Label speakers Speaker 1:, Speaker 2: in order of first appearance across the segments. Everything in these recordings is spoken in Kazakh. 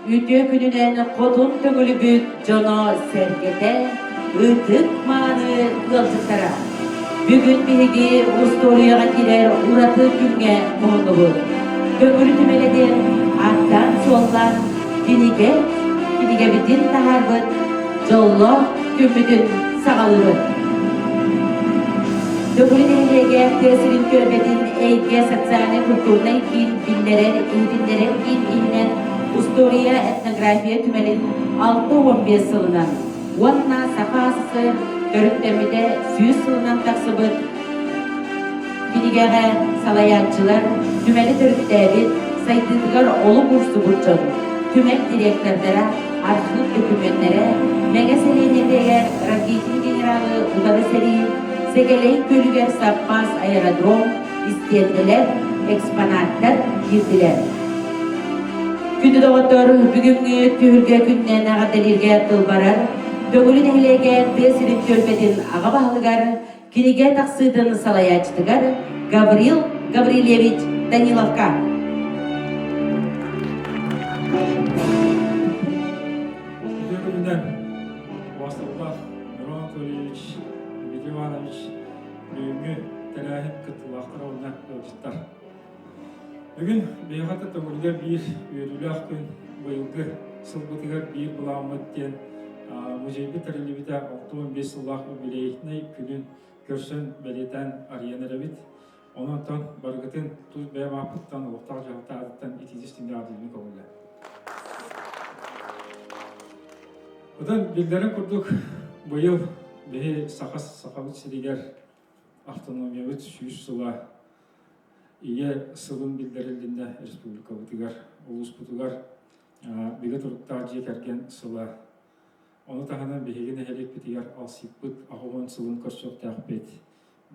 Speaker 1: Ütü gününen kodun tögülübüt jono sergete, ıtık manı ıltıklara. Bugün bihigi ustoriyaga girer uratı günge moğnubu. Tögülü tümeledin, attan sollan, binige bitin taharbıt, jollo kümbüdün sağalıbıt. Tögülü nehlege tesirin körbedin eyge satsane kulturnay binlere in Ustoriya etnografiya tümelin 6-15 yılından Vanna safası törütlemide 100 yılından taksıbıt Binigere salayançılar tümeli törütleri saydıdıgar olu kursu burçun tümel direktörlere arşivik dokümentlere megaselenedege raketin generalı Udalı Seri Segeleyin Kölüger Sapmaz Aerodrom istendiler, eksponatlar girdiler. Күнді доғыттар бүгінгі түйірге күннен аға дәлерге тұлбарар, бөгілін әйлеге тесірін көрпетін аға бағылығар, кенеге тақсыдың салаячтығар Гаврил Гаврилевич Даниловка.
Speaker 2: Күннен Васылбақ Нұран Анатольевич Медиванович бүгінгі тәрәхіп күттілақтыр оңына өкіттар. Бүгін бейхаты тоғырға бір өрілі күн бұйылғы сылбытыға бір бұламыттен музейбі тәрілібіті 6-15 сыллақ өбілейітіне күнін көрсін бәлетен арияны рәбіт. Онын барғытын тұз бәйім апыттан ұлықтақ жағыта адыттан етізістіңді адылымы көңілі. Одан білдерін күрдік бұйыл бәйі сақалы сірегер автономиябыт 100 сыла Ие сылын білдерілдінде республика бұтығар, ұлыс бұтығар бігі тұрықтар жек әрген сыла. Оны тағынан бігеген әлек бітігер алсип бұт, ағуын сылын көрсөк тәқ бет.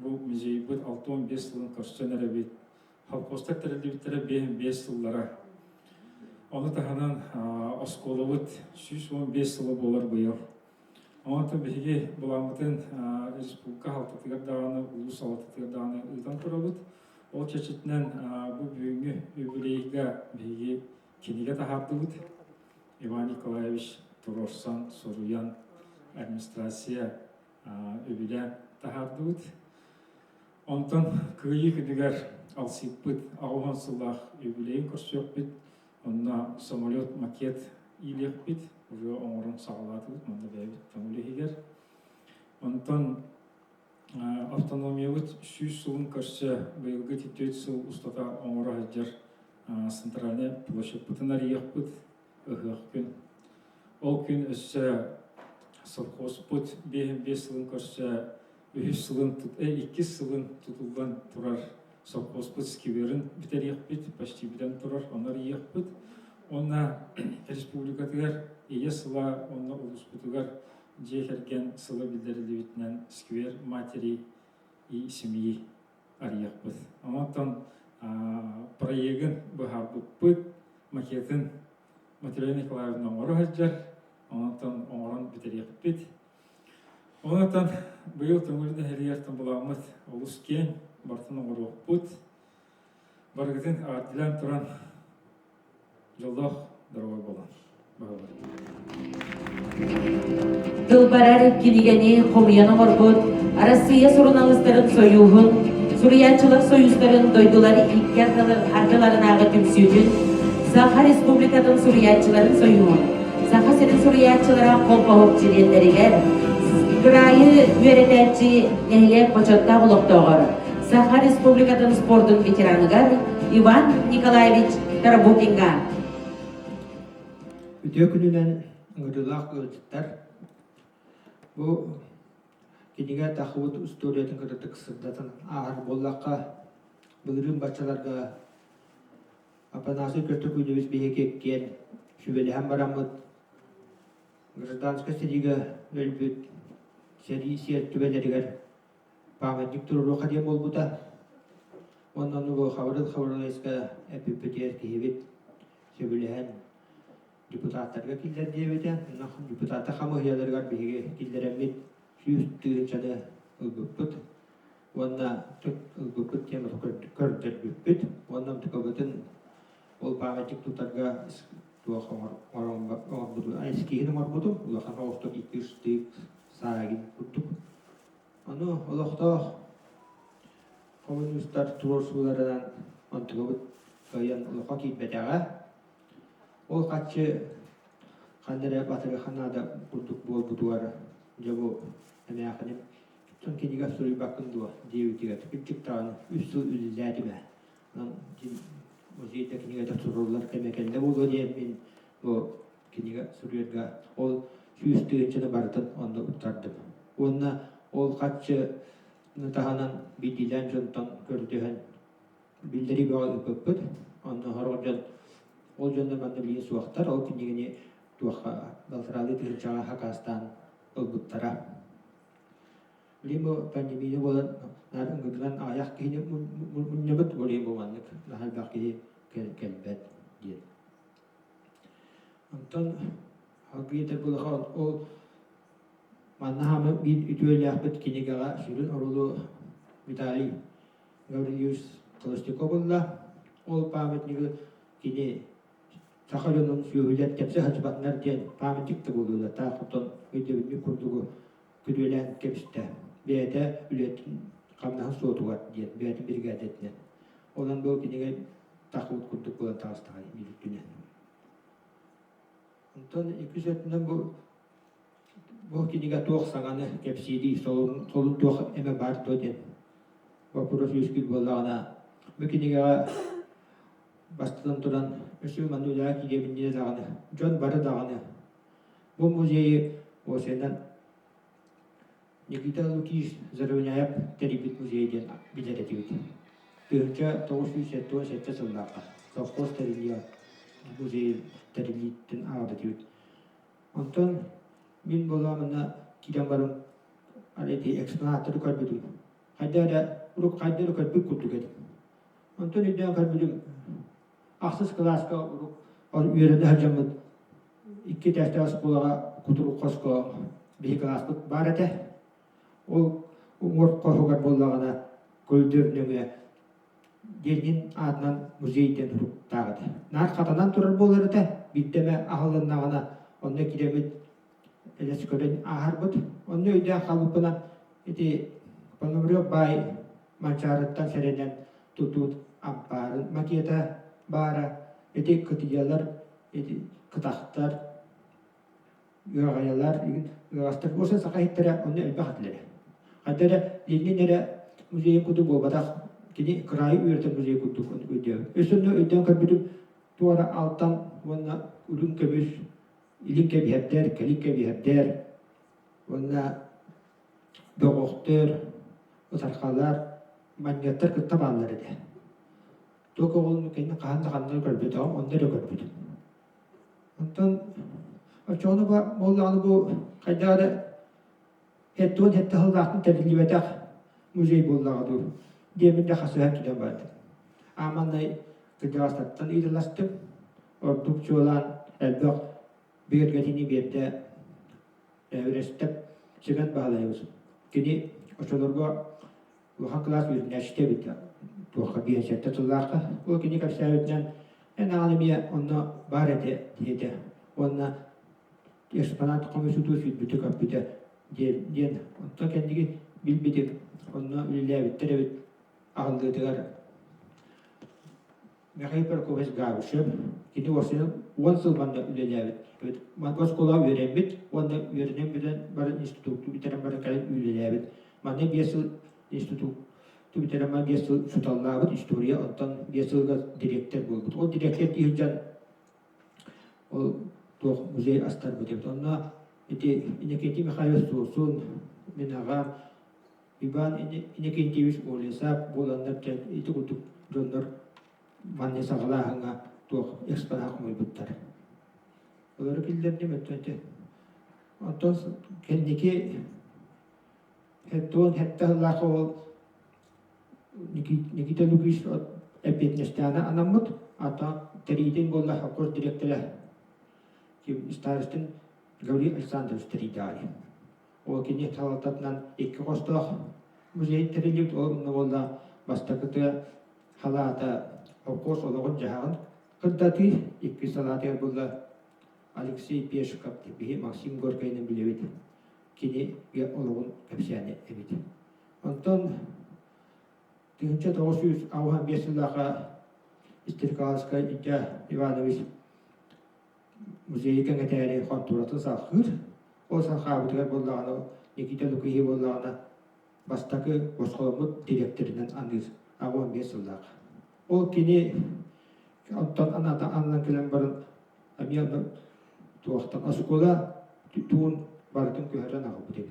Speaker 2: Бұл музей бұт 6-15 сылын көрсөк әрі бет. Халқостық тәрілді біттері 5 сыллара. Оны тағынан осколы бұт 115 сылы болар бұйыл. Онытын біге бұламытын республика халтатығар дағаны, ұлыс халтатығар дағаны ұлдан тұра бұт. Ол чечетінен бұл бүгінгі өбілейгі бейге кенеге тахарды бұд. Иван Николаевич Турорсан, Соруян, администрация өбілі тахарды бұд. Онтын күйі күдігер алсип бұд, ағуған сыллақ өбілейін көрсөк бұд. Онына самолет макет илек бұд, уже оңырын сағалады бұд, мұнда бәйбіт тәңілігігер. Онтын автономия бұд 100 сылын көрсе бұйылғы 4 сыл ұстата оңыры әджер центральный площадь бұтынар еқ бұд ұғық күн. Ол күн өсі сылқос бұд 5 сылын көрсе 2 сылын тұтылған тұрар сылқос бұд скиверін бітер еқ бұд, почти біден тұрар, онар еқ бұд. Онна республикатығар ие сыла, онна ұлыс бұтығар жекерген сылы білдерілі бітінен сквер матери и семьи арияқ бұд. Онтан проегін бұхар бұд макетін Материя Николаевна оңыры ғаджар, онтан оңырын бітереқ бұд. Онтан бұйыл түңілді әлиерттен бұламыз олыс кен бартын оңыры бұд. Барғытын ардилен тұран жылдақ дұрғай болан.
Speaker 1: Тылбарар кенегені қомияның орбуд, Россия журналистарын союғын, Сурьячылық союздарын дойдулары артыларын ағы түмсүйдін, Саха Республикатын Сурьячыларын союғын, Саха сенің Сурьячылара қолпауып жирендерігер, Крайы өретәтчі нәйле початта құлықтауғыр, Саха Республикатын спортын ветераныгар Иван Николаевич Тарабутинга.
Speaker 3: Өте күнінен ұңырылақ өлтіттар. Бұл кенеге тақуыт үсториятын кірдік сырдатын ағыр боллаққа бұлырын бачаларға апанасы көрті күніміз бейекеккен шүбелі әм барамыд гражданска сәдегі өлбіт сәді сер түбелерігер памятник тұрыру қадем бол бұта. Ондан бұл қабырылайсқа әпіппетер кейбет шүбелі ән депутаттарға келдер дебетен, депутатты қамығыяларғар бейге келдеремет сүйістігін жаны ұлбүппіт. Онна түк ұлбүппіт темір көрдер бүппіт. Оннан түкабытын ол памятник тұтарға туох орбуду айскиин орбуду улахан оосток иккистик саагин курдук аны олохтоо коммунисттар турсууларынан онтугут кайан улаха кийбетага ол качы кандыра батыры ханада курдук болбутуар жабу эмеаханып тон кенига сури бакындуа диевитига типиктааны үссү үлләдиме нам музейде книга турулар кемекенде болду мен о книга сурьерга ол сүйүстүгүнчө бардым онда уттардым онна ол качы таханан бидилен жонтон көрдөһөн билдери баа көппөт онда хорожон ол жонда манда билген суактар ол книгени туаха балтралы тирчага хакастан олбуттара лимо пандемия болан нар ыңгыдыган аяк кийине муннебет болей болганнык нахал баки келбет диет антон хагыйта булахан ол маннахамы бит үтүөляхбет кинигага сүрүн орулу Виталий Гаврилович Толстяковна ол памятниги кини сахалонун сүйүлет кепсе хачбатнар ден памятник болула таахтон өдөбүнү курдугу күдүлен кепсте беде үлетін қамнағы соотуғар дейін, беде бригадетінен. Одан бұл кенеге тақылып күрдік болан тағыстағы үйріктіне. Онтан екі сөтінен бұл кенеге тоқ саңаны кепсейді, солын тоқ әмі бар төден. Вопрос өскіл болағына. Бұл кенеге бастыдан тұран өсі мануляға кедемінде дағаны, жон бары дағаны. Бұл музейі осенен Никита Лукич заровняяп теребит музейден билететивит. Тырча 1977 жылдагы совхоз терилия музей терилиттен агдативит. Онтон мен боламына киден барым алети экспонаттар көрбүдүм. Кайдара урук кайдара көрбүк кутугет. Онтон үйдөн көрбүдүм. Аксыз класска урук ал үйрөдө хажамыт 2 тастас булага кутурук коско бир класстык бар эте. Ол умор қорғар болағына көлдернеге делген адынан музейден ұрып тағыды. Нар қатанан тұрар болар еді, биттеме ағылынағына онны керемет әлес көрен ағар бұд. Онны өйден қалыпынан еті панымры бай манчарыттан сәренен тұтуд ампарын макета бара, еті күтіялар, еті күтақтар, үйағаялар, үйағастар. Осы сақайттары онны әлбі қатылары. Адара ленинере музей куду болбатак кини край үйрөтө музей куду өйдө. Өсүнө өйдөн көрбүтүп туара алтан вона улун көмүс илин кебиһеттер, келин кебиһеттер, вона богоктор, утаркалар, маньяттар кытта баалар эде. Токо болну кени каанда көрбүтүм, онда да көрбүтүм. Онтон очону ба молланы бу кайдагы Хеттуон хетті хылдақтың тәрілібетақ музей болдағыды. Демінде қасыға кеден барды. Амандай күдіғастаттан үйділастым. Ордық жолан әлбіқ бергетіні берді өрестіп сеген бағалайыз. Кені ұшылырға ұлған класс өзіне әште біті. Туаққа бейін сәтті тұллаққа. Ол кені кәпсәуітінен ән ағалымия онына бар әді деді. Онына экспонат комиссуту сөйт көпбіті. Ден, онтан кәндігі білбедік, онына үліләбіт, тәрәбіт ағылдығыдығар. Мәқайпар көбес ғабышып, кені осыны 10 жыл банда үліләбіт. Маңғас қола өренбіт, онда өренен бірін барын институтты бітерен барын кәлін үліләбіт. Маңна 5 жыл институтты бітерен барын 5 жыл сұталлабыт, история, онтан 5 жылға директор болбыт. Ол директор дейілжан, ол тоқ музей астар бұдебіт. Онына Эти инекенти Михаил Сусун, Минагам, Иван инекентивич Олесап, Боландар, эти кутук жондар манне сағалағыңа тоқ экспонат мойбуттар. Олары келдеріне мәттөнте. Онтон кеннеке хеттуон хеттағылақы ол Никита Лукич эпетнестяна анаммут, ата териден болла хаққоз директоры. Старостын Гаврил Александрович Теридали. Ол кене талататынан 2 қостық музей териліп, ол болла бастақыты халата оқос олығын жағын Кырдаты икки салатер булла Алексей Пешков типи Максим Горкайнын билебит. Кини ге ологун кепсияне эбит. Онтон 1995 жылдагы Истеркалская Итя Иванович музей кеңетери контуратын сахыр. Ол сахабытыгар боллаганы Никита Лукихи боллаганы бастакы бошколамут директорунан андыр 15 жылдагы. Ол кини онтон анан келен барын амияны туактан асукола туун бардын көһөрөн агып деп.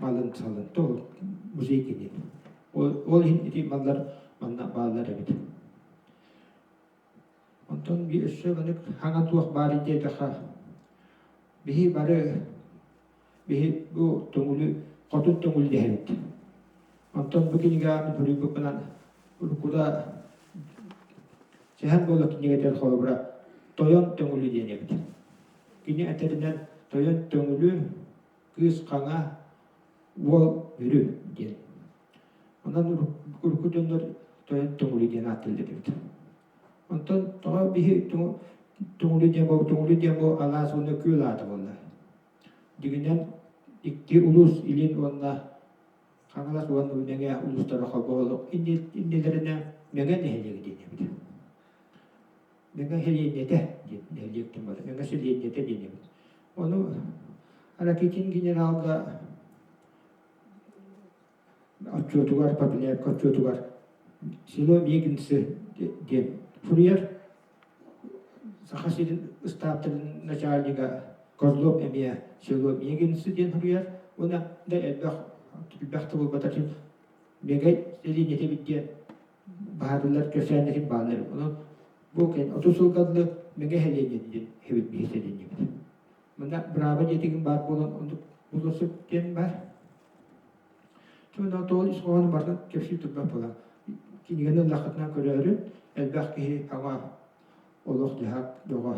Speaker 3: Малын салын тол музей кини. Ол хин маллар манна баалар эбит. Онтон би өссөгөнүк хаңа туак баары дейдеха. Бихи бары бихи бу тоңулу котун тоңулу дehebit. Онтон букинига ми туру буканан уркуда сехан болот киниге холобра тоyon тоңулу дehebit. Кини атеринен тоyon тоңулу кыз каңа ол үрү ден. Онан уркудонор тоyon тоңулу ден аттылды деп. Онтон тоо бихи тоңулу демо аласуны күлаты болду. Дигинен икки улус илин онна каңалас уан үнеге улустары холболу индилерine меге нехелеги денебит. Меге хелиенете нехелектим бар. Меге хелиенете денебит. Ону Аракитин генералга отчетугар популярк отчетугар село Мегинцы ден Фурьер Сахасидин стаптын начальника Козлов эмия село Мегинцы ден Фурьер она да элбахты болбататын мегай селинете биткен баарлар көсәндерин баалар. Оны бу кен отусулгадлы мега хеленедин хебит бихседин. Мына браба жетигин бар болон онду булосуп кен бар. Тона тол исгон барды кепси турба бола. Кинигенен лахатна көрөрүн элбахки ага олох дихак дога.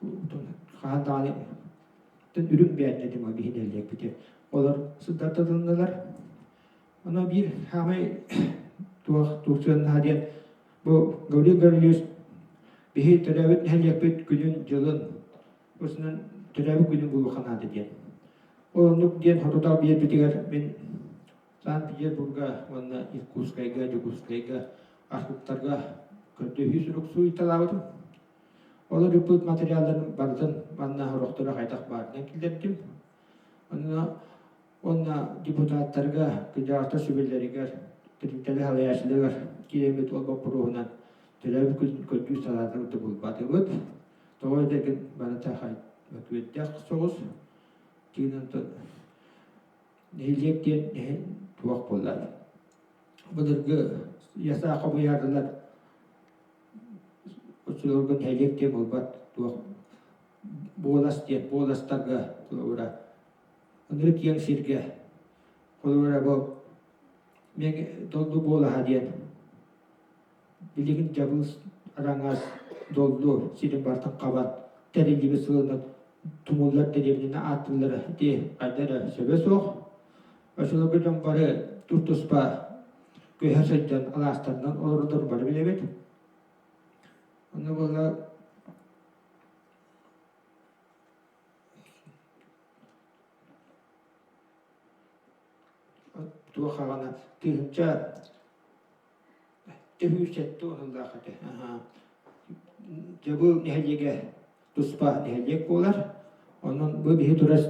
Speaker 3: Утун ханданы тен үрүн бәддеди ма бихинелек бите. Олар сыдаттадылар. Ана бир хамай тугсан хадият бу гавли бихи төрәбит хәлякбет күнүн жылын осынан төрәбит күнүн булухана дигән. Онук дигән хотода бир битигәр мен Санкт-Петербурга, онна Иркутскайга, Жугускайга, Архуптарга көтө хүсүрүк суй талабыды. Олар репут материалдарын бардын манна хорохтора кайтак бардын килдердим. Онна депутаттарга, кыжарта сүбеллеригер, тиринтели халаяшылыгар, киремет олба пуругунан төрәбит күнүн көтүү салатырды булбады бут. Тогой деген барата хайт өтүеттек соғыз. Тигинен нелектен туақ боллады. Бұдырғы яса қабы ярдылар өтсілерген нелектен болбат туақ болас ден, боластарға қолуыра. Оныры кең сирге қолуыра бол мен долду болаға ден. Білігін жабылыс араңаз долду сирин бартын қабат. Тәрелігі сылынып тумулар деревніне аттылары де қайдары сөбе соқ. Өсілігі жон бары тұр-тұспа көйер сөйттен аластарынан олырдыр бары білебет. Оны болы туа қағана түйінші түйісетті онылда қате. Жабыл нәхелеге тұспа нәхелек болар. Onun bu bir turas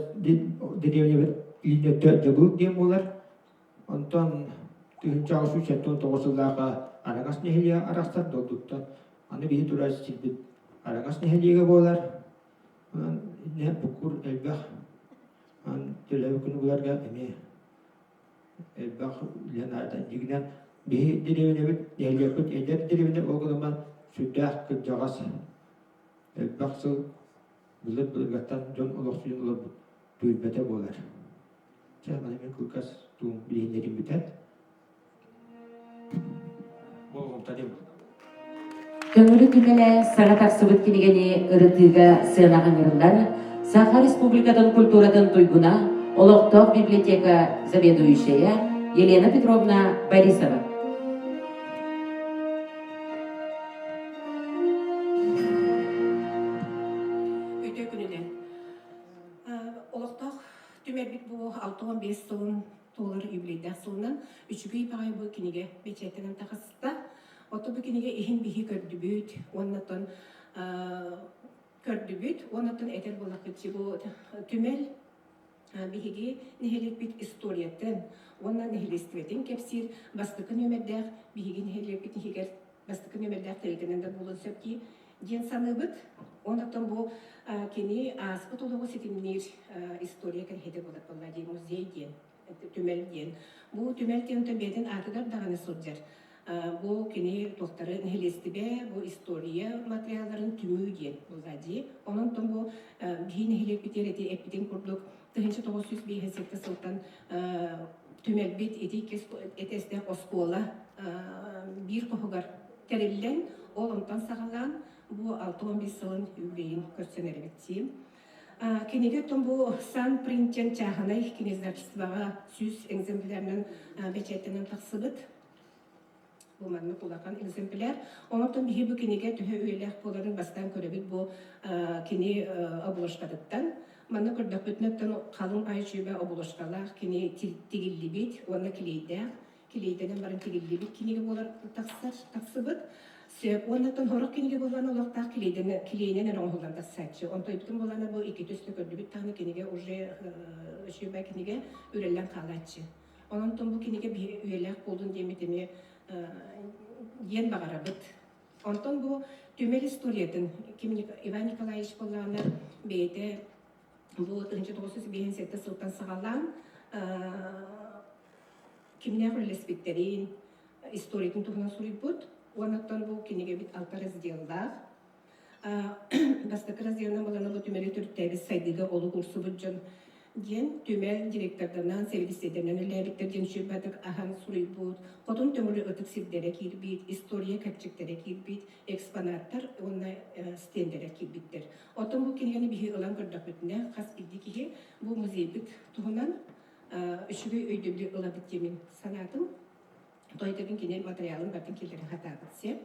Speaker 3: dediğine illetте жабыл дем болар. Ondan tühünce ağustos çeton toğusulağa aragas nehliye arastar dolduktан. Аны bir turas silbit aragas nehliyege bolar. Ne bukur elbah. Tülevi günü bularga eme elbah lenardan diginen bir dediğine bir nehliye kut eder dediğine oğluman süddah kıcağas elbah sıl Bulat bergatan John Olofsuyun olab tüybete bolar. Saya manemen kulkas tu bilihin dari bitat. Bolgum tadim.
Speaker 1: Көңілі күнелі сағат ақсыбыт кенегені ұрытыға сыйлаған ұрындар Саха Республикадан культурадан тойгуна Олоқтов библиотека заведующая Елена Петровна Борисова.
Speaker 4: 6-15 сылын толар юбилейдах сылынан үчүгей багай бу киниге бечетенен тахасыста ото бу киниге ихин бихи көрдүбүт оннотон этер булакчы бу түмел биһиги нихилиппит историятын онна нихилистветин кепсир бастыкын өмердэх биһиги нихилиппит нихигер бастыкын өмердэх телтенендер болун сөпки ден саныбыт оннотон бу кини аспыт улугу ситиннир история керхеде болот боллади музей ден түмел ден бу түмел ден төбедин атыгар даганы сылжар бу кини тохтары нихилистибе бу история материалдарын түмүү ден боллади оннотон бу биһи нихилиппит эти эпиден курдук тыһынчы 905 сылтан түмелбит этесте оскола бир кохугар териллен ол онтан сагалан бу 6-15 сылын юбилейин көрсөнербитти. Кенеге тон бу сан принтен чаханай кинездачествага сүз экземплярнын бечетенен таксыбыт. Бу манны кулакан экземпляр. Онотон бихи бу кенеге төһө үелэх боларын бастан көрөбүт бу кини обложкадыттан. Манны көрдөкпүтнөттөн калың айчүйбе обложкалах кини тигиллибит, онна килейденен барын тигиллибит кинеге болар таксыбыт. Сөп оннотон хорок кинеге болган олоктак килейнен оңголдан тассачы. Онтойбутун болганы бу ики төстө көрдүбүт таны кинеге уже шүйбе кинеге үреллен калачы. Онтон бу кинеге үелек болдун деметеме ен багарабыт. Онтон бу түмел историятын Иван Николаевич болганы бейте бу 1957 сылтан сагалан кимне хулеспиттерин историятын тугунан сурипут. Оннотон бу кинеге бит алты разделдах. Бастакы разделынан боланы бу түмели түрттәбіз сайдыга олу курсубут жон ден түмел директордарынан, сервистердерінен үләбіттер ден шүбәдік ахан сурипут. Хотун төмілі өтік сирдері кирбит, история кәпчіктері кирбит, экспонаттар, онна стендері кирбиттер. Отын бу кинегені бихи ылан көрдік бүтіне, қас білді кихи, бу музей бит туғынан үшігі өйдөбілі ыла біттемін санатым. Тойдагын кине материалын бартын келдерин хата битсе.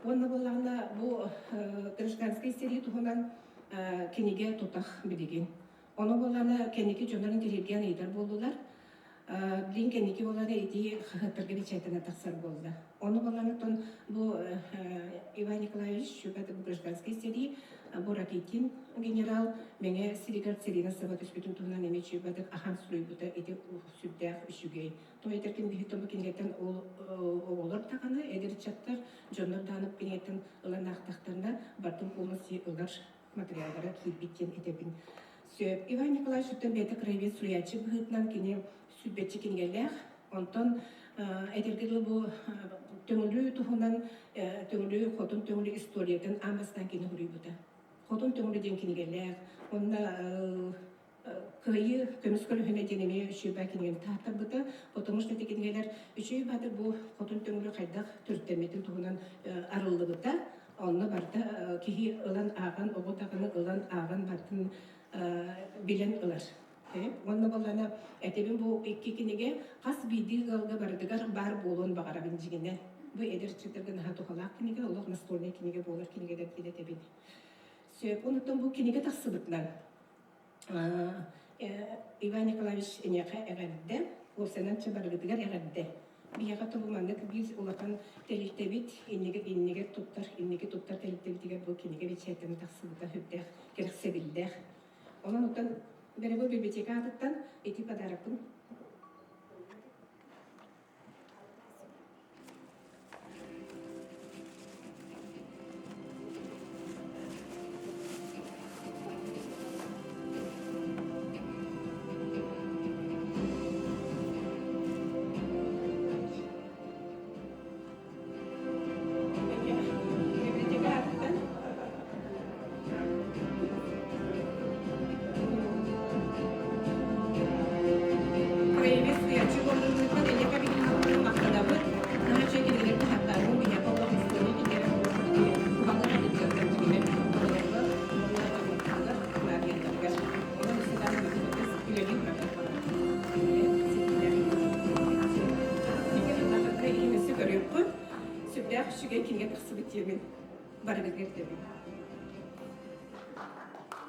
Speaker 4: Онна боллагына бу гражданский серия тугунан кинеге тутах билеген. Оны болланы кенеки жонарын дилерген ыйдар болдулар. Билин кенеки болланы иди хахаттарга бичайтына таксар болду. Оны болланы тон бу Иван Николаевич шүбәті бу гражданский серия бу Ракитин генерал менге Сиригар Церина Саватыш бүтін тугунан эме шүбәтік ахан суройбута иди сүрдәк үшүгей. Тойдеркен бихитомы кингеттен оғылар тағаны, әдір чаттар, жонлар данып кингеттен ылан ақтақтарына бартын полностью ылар материалдары кирбиттен етебін. Сөп, Иван Николаевич үттен бәті краевед суячы бұғытнан кене сүрбетчі кенгелләқ, онтон әдергерлі бұл төңілі тұғынан, төңілі, хотын төңілі историятын амастан кені хүрей бұта. Хотын төңілі ден кенгелләқ, онна кыйы көмүскөлү хене денеме үшүбә кинген тартар быта, потому что текенгелер үшү бадыр бу хотун төңүлү кайдак төрттеметін тугунан арылды быта, онны барда кихи ылан аган, обутаганы ылан аган бартын билен ылар. Онны боллана этебин бу икки кинеге кас бидил галга бардыгар бар болон багарабын жигине. Бу эдерчилерден хатухалак кинеге, олох настольный кинеге болар кинеге детебин. Сөп, онутон бу кинеге таксыбытлар. Иван Николаевич энеха эгерде, ол сенен чабаргыдыгар эгерде. Бияга тобуманнык биз улакан теликтебит, иннеге туттар теликтебитигер бу кинеге бичетен таксыбыта хөбдэх, керсебилдэх. Онан утан беребу библиотека атыттан эти подарокын Süper, şu gençliğe kısa bitiyor. Bari bir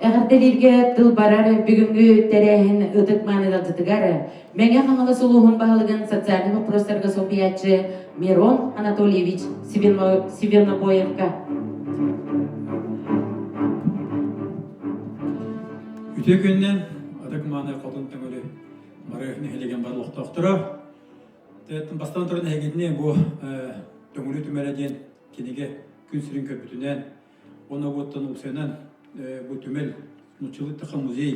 Speaker 1: Әғірделерге тыл барар бүгінгі тәрәхін өтік маныдалтытыгар, мәңе қаңылы сұлуғын бағылығын социальный вопростарға сопиятчы Мирон Анатольевич Севернобоевка.
Speaker 5: Үте күннен адық маны қолынтың өлі марайықны хелеген барлық тоқтыра. Тәттің бастан тұрын әгетіне бұл төңілі түмәледен кенеге күн сүрін көпітінен, оны ғоттан ұлсенен бұл түмел мұчылы тұқы музей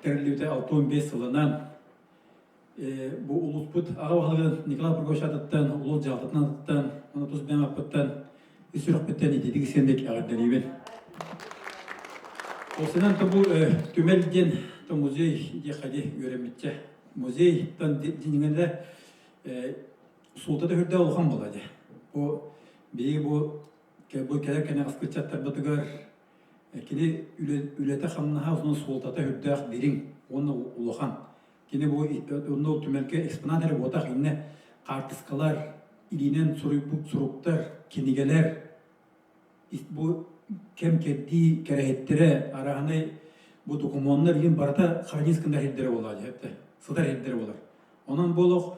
Speaker 5: тәрілеуді 65 сылынан бұл ұлыс бұд аға бағылығын Николай Пургош атыттан, ұлы жағытын атыттан, оны тұз бәм апыттан, үсірік біттен етедік сендек ағырдалейбен. Осынан бұл түмелден музей де қади өреметті. Музей деніңінде сұлтада хүрді олған болады. Бұл кәлер кәне асқытчаттар бұтығар кені үлеті қамынаға ұзын сұлтада хүрді берің, оны ұлыған. Кені бұл түмелке экспонатары отақ инне қартысқалар, илинен сұруптар, кенегелер, бұл кем кедді кәрәйеттері арағынай бұл документler ең барата Хранинскында хеддері болады, сыдар хеддері болар. Онан болық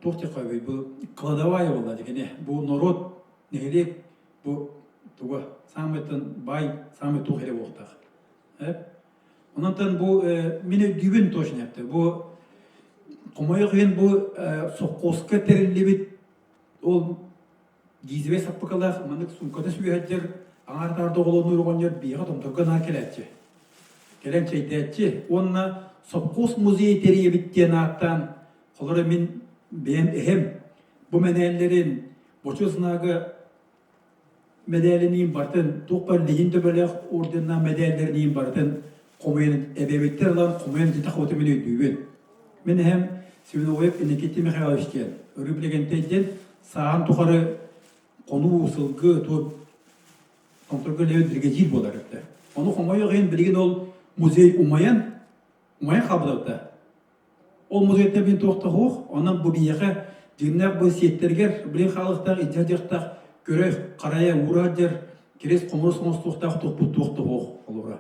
Speaker 5: тоқты қойбай, бұл кладовая болады, бұл народ нәгелек, бұл туға самыйтын бай, самый тұғыры оқтақ. Онантан бұл мені дүйбен точно әпті. Бұл құмайық ең бұл соққосқа тәрілебет, ол гизбе саппықалақ, мәнік сұмкаты сүйәттер, аңартарды қолуын ұрған жер бейға томтырған аркеләтчі. Келен чайдәтчі, онына соққос музей тәребеттен аттан, қолыры мен бәйім әхем, бұл мәнәлерін, бұчы сынағы мәдәлінейін бартын, тоқпар лейін төбәләқ орденна мәдәлерінейін бартын, қомайын әбәбеттер алан, қомайын житақ өтімені өйдейбен. Мен әхем Севен ойып Энекетті Михайловичтен, үріплегентейден саған тұқары қону ұсылғы топ контролгы леует бригадир болар өтті. Оны қомайы ғайын білген ол музей Умаян қабылауды. Ол музейттен бен тоқты қоқ, онан бұл бейеқі жиннақ бұл сеттергер, білен қалықтақ, иджадияқтақ, көрі қарая ұрадер, керес қомыр соңыз тоқтақ тоқты қоқ.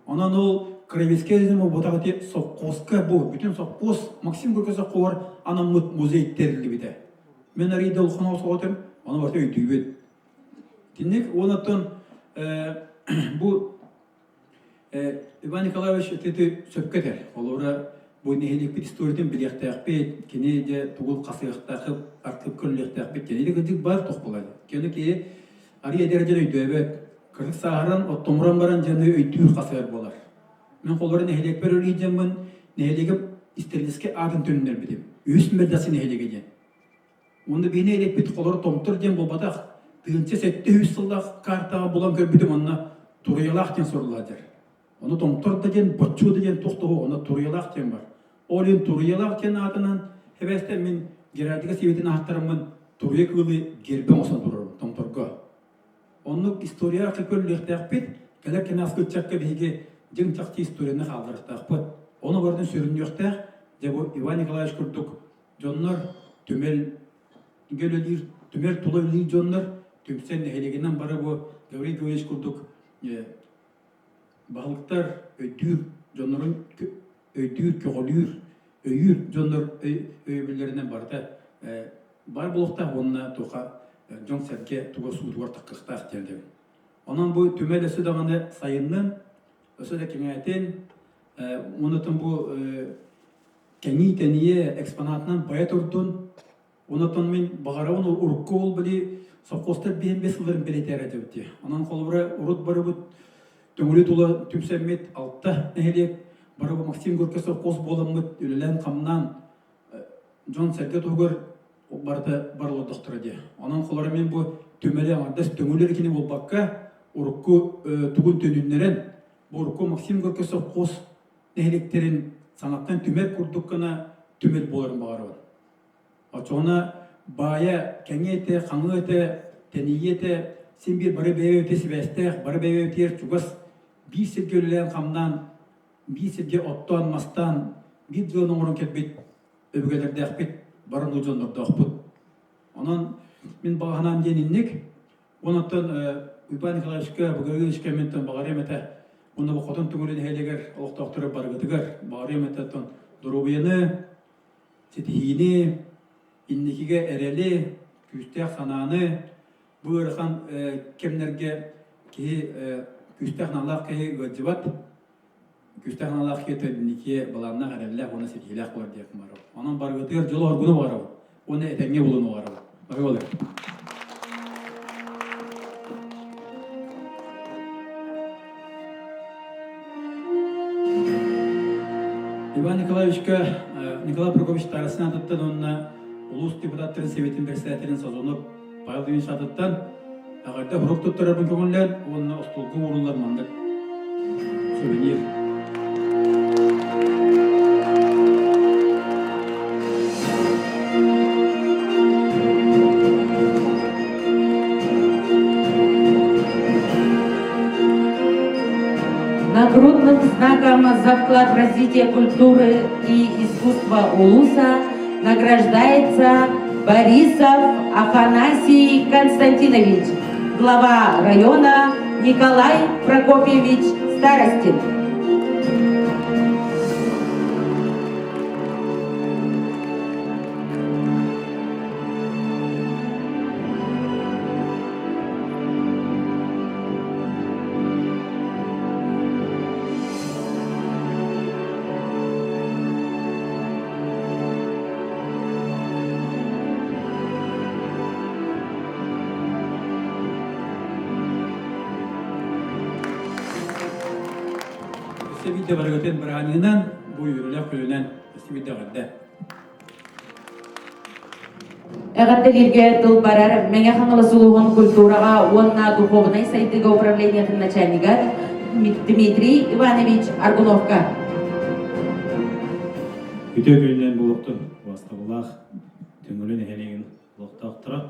Speaker 5: Онан ол Кравецке дедім, ол бұтағыте соққосқа бұл, бүтін соққос Максим Горькийға қуар анам музей тәрілі біді. Мен әрейді ұлқын аусы отым, оны барты өйтүйбет. Тіннек, онаттан бұл Иван Николаевич өтеті сөпкетер. Олары бұл нехелік бір историятен біліқті әқпет, кене де тұғыл қасыяқтақып, артылып көріліқті әқпет, кене де күндік бар тоқ болады. Кені ке ария дәрежен өйдөбет, кірдік сағыран, оттомыран баран жаны өйтүйір қасыяр болар. Мен қолары нехелек бір өрейденмін, нехелегім истерлеске атын төнінер бідім. Өз мәрдасы нехелеге ден. Онды бейне елек бет қолары томтыр ден бұл батақ, тығынче сәтті өз сыллақ картаға болан көрбідім, онына тұрыялақ ден сұрыладыр. Оны томтыр деген, бұтчу деген тоқтығы, оны тұрыялақ ден бар. Ол ен тұрыялақ ден атынан, хебәсті мен герардығы себетін ақтарымын тұрыя көлі гербен осына тұрырым, томтырға. Оны история ақы көлі бет, кәлер кені асқыт чаққа бейге жың чақты историяны қалдырықтақ бұд. Оны бардың сөрін yoқтақ, дебі Иван Николаевич күрдік, жонлар төмел гөлелер, төмел тұлы жонлар, төмсен нәхелегенен бары бұл Гаврий Гаврич күрдік, бағылықтар өйдір, жонларын өйдір, көғылыр, өйір жонлар өйбілерінен барды. Бар болықтақ онына тұға жон сәрке тұға суытуар таққықтақ делді. Онан бұл төмел өсі дағаны сайынның, өсі де кеңәйтен, онытын бұл кәңі тәние экспонатынан бая тұрдың, онытын мен бағарауын ұрыққы ол білі соққостар бейін бесілдерін білетер әдеуді. Онан қолыбыра ұрыт бары бұд, төңілі тұлы түмсәмет алтта нәхелек, бары бұ Максим Горький соққос болымыд, үлілән қамнан, жон сәрге тұғыр барлы доқтырады. Онан қолары мен бұл төмелі аңардас төңілер екені ол баққа ұрыққы тұғын төнінлерін, Борко Максим Горький соққос нәхелектерін санаттан түмел күрдіккіна түмел боларын бағаруын. Ачуына бая, кәңеті, қаңыты, тәнейеті, сен бір бары бәйе өте сібәстәқ, бары бәйе өтер чугас, бір сірге өлілен қамнан, бір сірге оттан, мастан, бір жылының орын кетбет, өбігелерді әқпет, барын ұжындырды ақпыт. Онан мен бағанам деніннік, онаттан Иван Николаевичка, Бугавиловичка ментен бағарем әті Onu bu qotun tüngülün heyleger, oqtaqtırı bargıtıgar, bağırıyam etetten durubiyeni, titihini, innikige ereli, küstək sananı, bu ırxan kemlerge ki küstək nalaq ki gıcıvat, küstək nalaq ki tünniki balanna ereli, ona sitihilaq var diye kumarı. Onun bargıtıgar jolu orgunu var. Onu etenge bulunu var. Bakı olur. Иван Николаевичка, Николай Прокофьевич тарасынан аттан онына улус депутаттарын Советин председателин созонуп, Павел Ильич аттан ағарда хурук туттарабын көңіллер, онына остолғы урулар мандык сувенир.
Speaker 1: Нагрудным знаком за вклад в развитие культуры и искусства Улуса награждается Борисов Афанасий Константинович, глава района Николай Прокопьевич Старостин.
Speaker 5: Sevide bargıtın bıranından bu yürüle külünen sevide gadda.
Speaker 1: Эгаттелерге тылбарар меңе хаңылы сулуғын культурага онна духовной сайтыга управлениятын начальника Дмитрий Иванович Аргуновка.
Speaker 6: Үтө күйінен болуқты бастабылақ төңілі нәхелеген лоқтақтыра.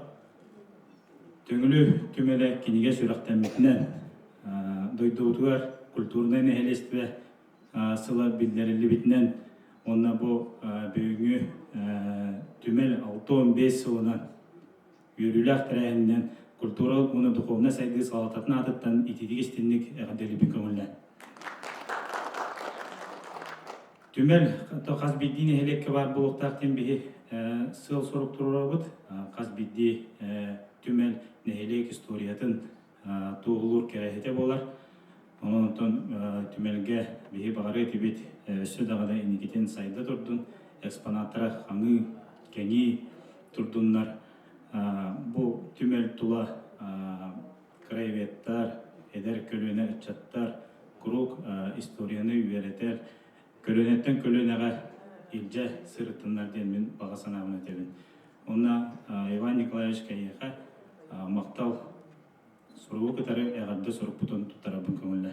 Speaker 6: Төңілі түмелі кенеге сүрақтәмметінен дойдуытуар культурный нәхелестіве сыла білдерілі бітінен онна бұл бүйіңі түмел 6-15 сылынан үйрілік тәрәхінен культура оны духовна сайды салататын атыттан итедегі стенлік әғаделі бін көңілі. Түмел қазбиддин элекке бар булуктактын бири сыл сорук турабыт. Қазбидди түмел нехелек историятын тугулур керехете болар. Онтон түмелге бири багары тибит сөдагада иникитен сайда турдун экспонаттар хаңы кени турдуннар. Бу түмел тула краеветтар, эдер көлөне чаттар, круг историяны үйретер. Көлөнеттен көлөнеға илже сырытыннар ден мен бағасана абына тебін. Онна Иван Николаевич кәйеға мақтал сұрғы күтары әғадды сұрып бұтын тұттарабын көңілі.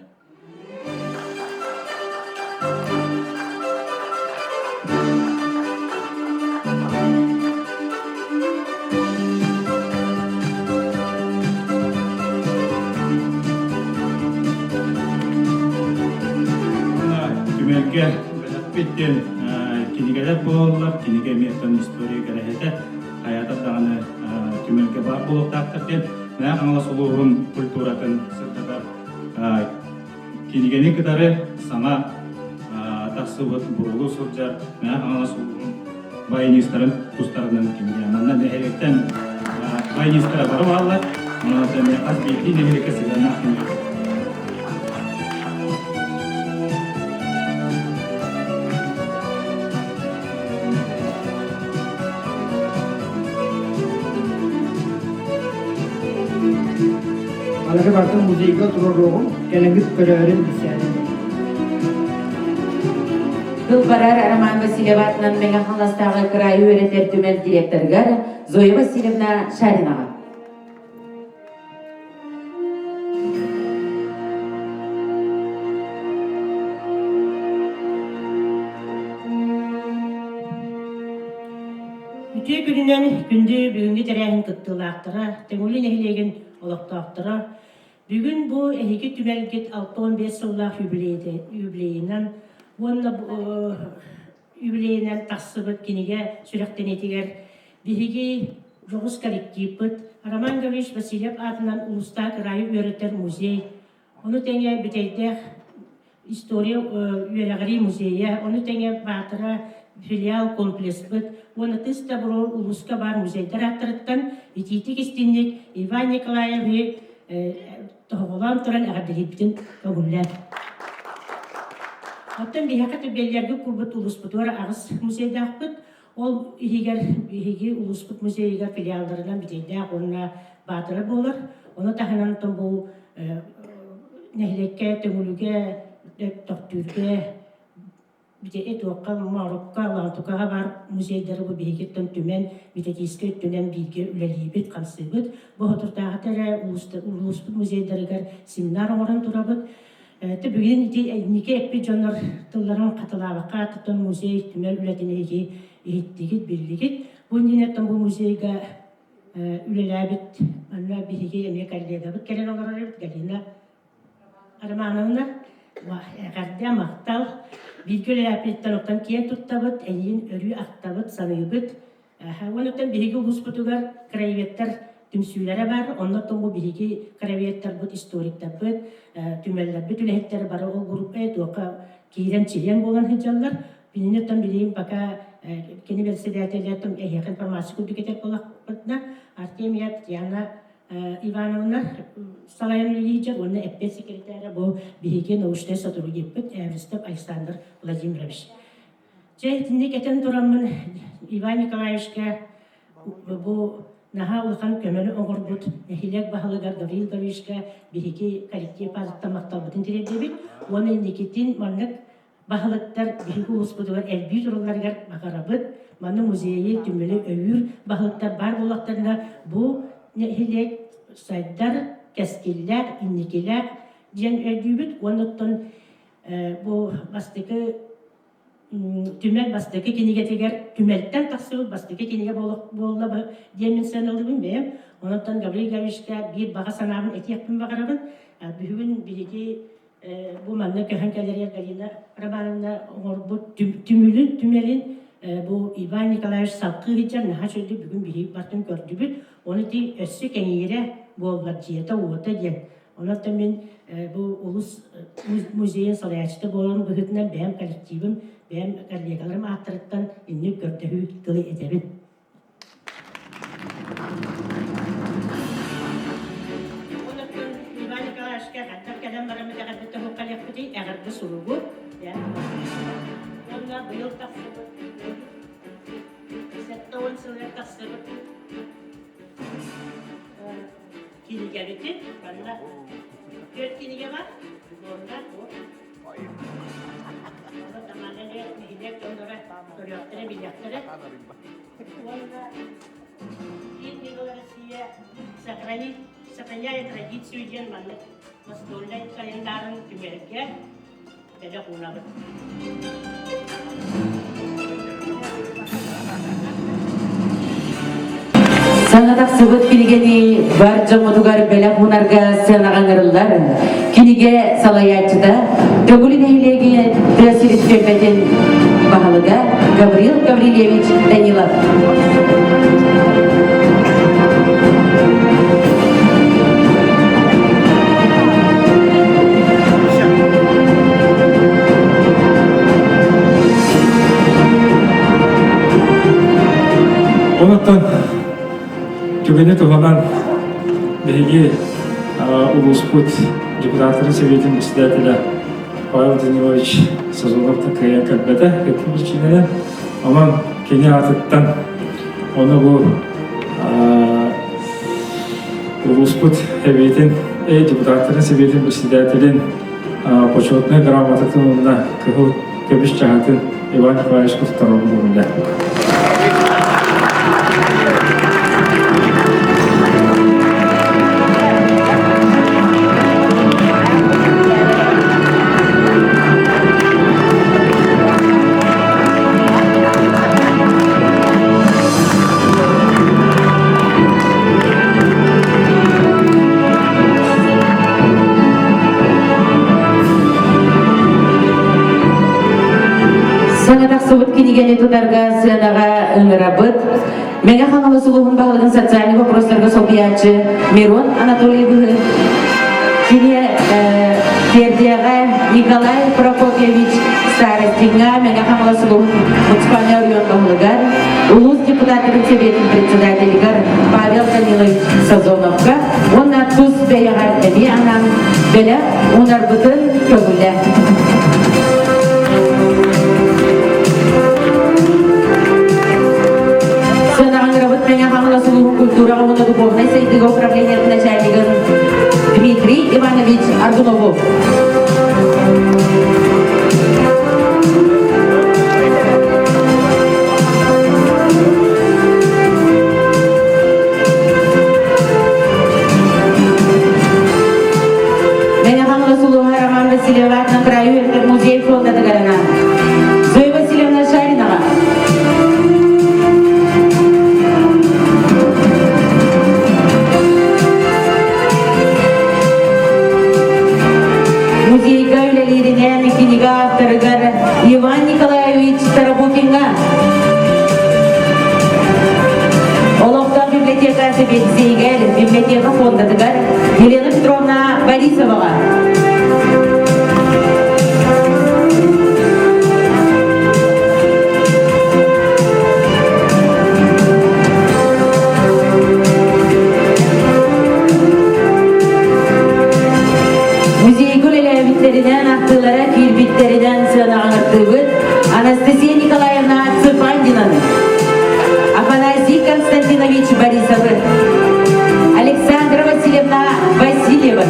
Speaker 6: Түмелге биттен кинигелер болалар, киниге мектен история керехете, хаята дағаны түмелге бар болуқтақтыр деп, мына аңла сұлуғын культуратын сыртадар. Кинигені кітары саңа тақсы бұрылу сұрджар, мына аңла сұлуғын байынистарын тұстарынан киниге. Маннан әхеректен байынистара барып алылар, мұнады аз бейті немелеке сыған ақынға.
Speaker 3: Alaşa bartın muzeyga turarroğum, gelengit körərin bisənin.
Speaker 1: Тылбарар Роман Васильев атынан меңе хаңластағы крайы өретер түмел директоргар Зоя Васильевна Шаринаға.
Speaker 7: Үтө күнүнен күндү бүгүнгү терәһин кыттылаактыра, теңүлүн эхилеген олоктоактыра. Бүгүн бу эхиги түмелгет 6-15 сыллах юбилейинен, онна юбилейинен тахсыбыт киниге сүрөктенетигер биһиги жогус коллективпыт Роман Гавриш Васильев атынан Улуста крайы өретер музей. Ону теңе битейдех история үеләгәри музейя, оны тәңе батыра филиал комплекс бит. Оны тыста бро улуска бар музейдер аттырыттан итити кистинник Иван Николаев тоголам туран агадилиптин огуллар. Аттан бияқаты беллерге курбут улуспутуар агыс музейдақпыт. Ол иги улуспут музейга филиалдарынан битейдә онна батыры болар. Оны таханан бу нәһлеккә төгүлүгә токтүргә бите этуакка марокка латукага бар музейдары бу бигеттен түмен битекиске түнен биге үлелибет кансыбыт. Бу хотуртагы улуспут музейдарыгар семинар орын турабыт. Бүгін неке әппе жонар тылларын қатылабаққа тұтын музей түмел үләтінеге еттегет, белдегет. Бұл ненеттен бұл музейға үлеләбіт, анна биреге әмек әлдегабыт кәлен олар Галина Армановна, ғарды мақтал, білгі үлеләбіттен оқтан кейін тұттабыт, әйін өрі ақтабыт, саныйбыт. Онықтан биреге ұлыспытығар краеветтер түмсүйләре бар, оннан тоңғы биреге краеветтер бұд историктер бұд, түмәлләр бүт үләһеттәре бары ол группа тоқа кирен чирен болан хиҗаллар. Биннеттен билейм пока кени версиятеләтем яқын информация күбикетеп болақпытна. Артемия Татьяна Ивановна Салаем Лилича, оны эппе секретаря бу биреге научный сотрудник бит Эвристов Александр Владимирович. Жейтинник этен турамын Иван Николаевичка бу наха улхан көмөлү оңорбут эхилек бахалыгар Гавриил Гавришка биреге коллектив азыктамактал бутун теребит. Оны никитин маннык бахалыктар биреге успутугар элби туруларгар бакарабыт. Маны музейи түмөлү өйүр бахалыктар бар булактарына бу эхилек сайдар, кескиллер, инникилер ден өйдүбүт. Онуттан бу бастыкы түмел бастыки киниге тегер түмелттен тақсыбы бастыки киниге болла демен санылды білмейм. Онықтан Гавриил Гавришка бір баға санабын әтияқпын бағарабын. Бүгін біреге бұл манна көһен кәлерер Галина Романовна оңорбут түмелін бұл Иван Николаевич салқы ғиджар наға шөлді бүгін біреге бартын көрді біл. Оны ти өссі кәңейері болғар жиета оғыта ден. Онықтан мен бұл ұлыс музейін салаячты болын бұғытынан бәйім коллективім ben kollegalarım attırıktan inni gördüğü kılı edebin. Ondan İvan Nikolaevичка hatta kadın baramı da kadın tahu kalyapıtı eğer surugu ya. Ondan bu yıl taksıbı. Settavun sınır taksıbı. Kini geldi. Valla. Dört kini var. Ondan bu. Görüyorlar, biliyorlar. Ini kalau Rusia сохраняет традицию Германии, настольной календарем Америки, это хунаб.
Speaker 1: Sangatak sebut kinigeni barjong otugar belak hunarga senagangırlar. Kinige salayatçıda Dögülün ehlegi Trasilit Pepeten bahalıga Gavriil Gavrilevich Danilov.
Speaker 2: Онуттан түгене туғанан биреге улуспут депутаттары советінің председателя Павел Данилович Сазоновтың каян кәлбәті кәтті бірчинені аман кене атыттан оны бұл улуспут депутаттары советінің председателін почетный грамотатын онына көбіш жағатын Иван Николаевич Кустаров болында.
Speaker 1: Sangatak sebut kinigeni tutarga senaga ngerabet. Menga hangalı suluhun bağlıgın sotsialni vопросlarga sopiyatçı Miron Anatolievich. Kini Terdiyaga Nikolay Хангаласулугун муниципальный район баһылыгар, улус депутаттарын советин председателигар Павел Данилович Сазоновка, он атус бәягар әби анам бәлә унарбытын көгілі. Культура духовной среды управления начальником Дмитрий Иванович Аргунову. Меня Роман Васильева на краю музей фонда Тагарана. Зоя Васильевна Шаринова. Иван Николаевич Тарабукинга. Оловтан библиотекасы бетсейгер, библиотека фонда тыгар Елена Петровна Борисова. Анастасия Николаевна Цыпандина, Афанасий Константинович Борисов, Александра Васильевна Васильева,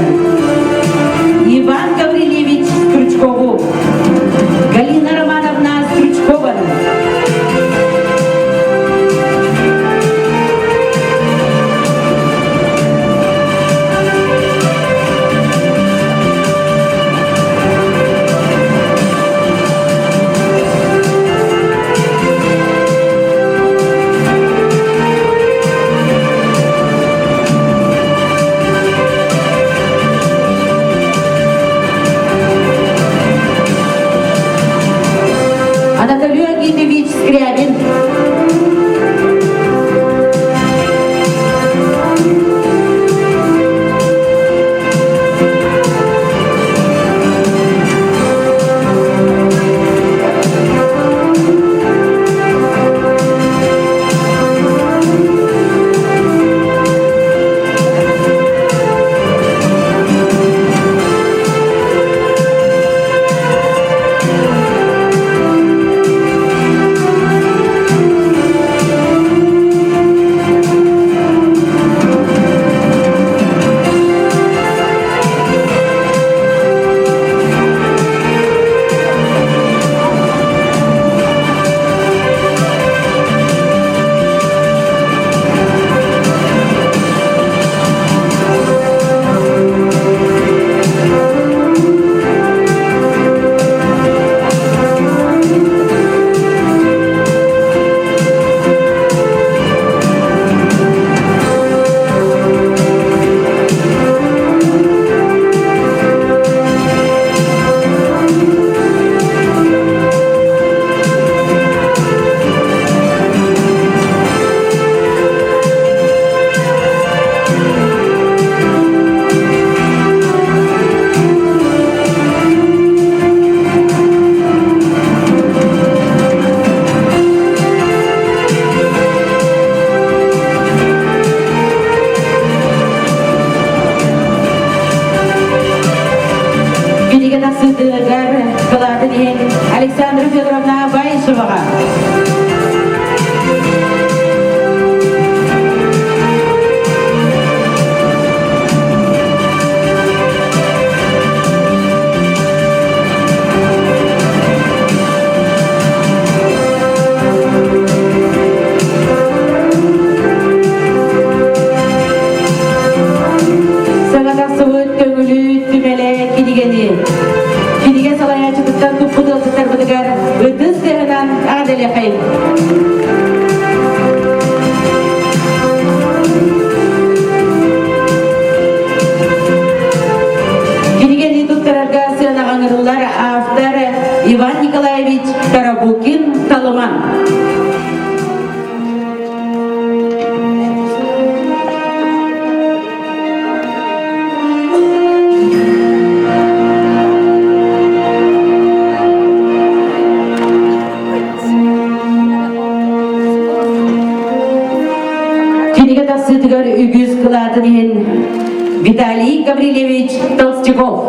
Speaker 1: депутатын Виталий Гаврилевич Толстяков.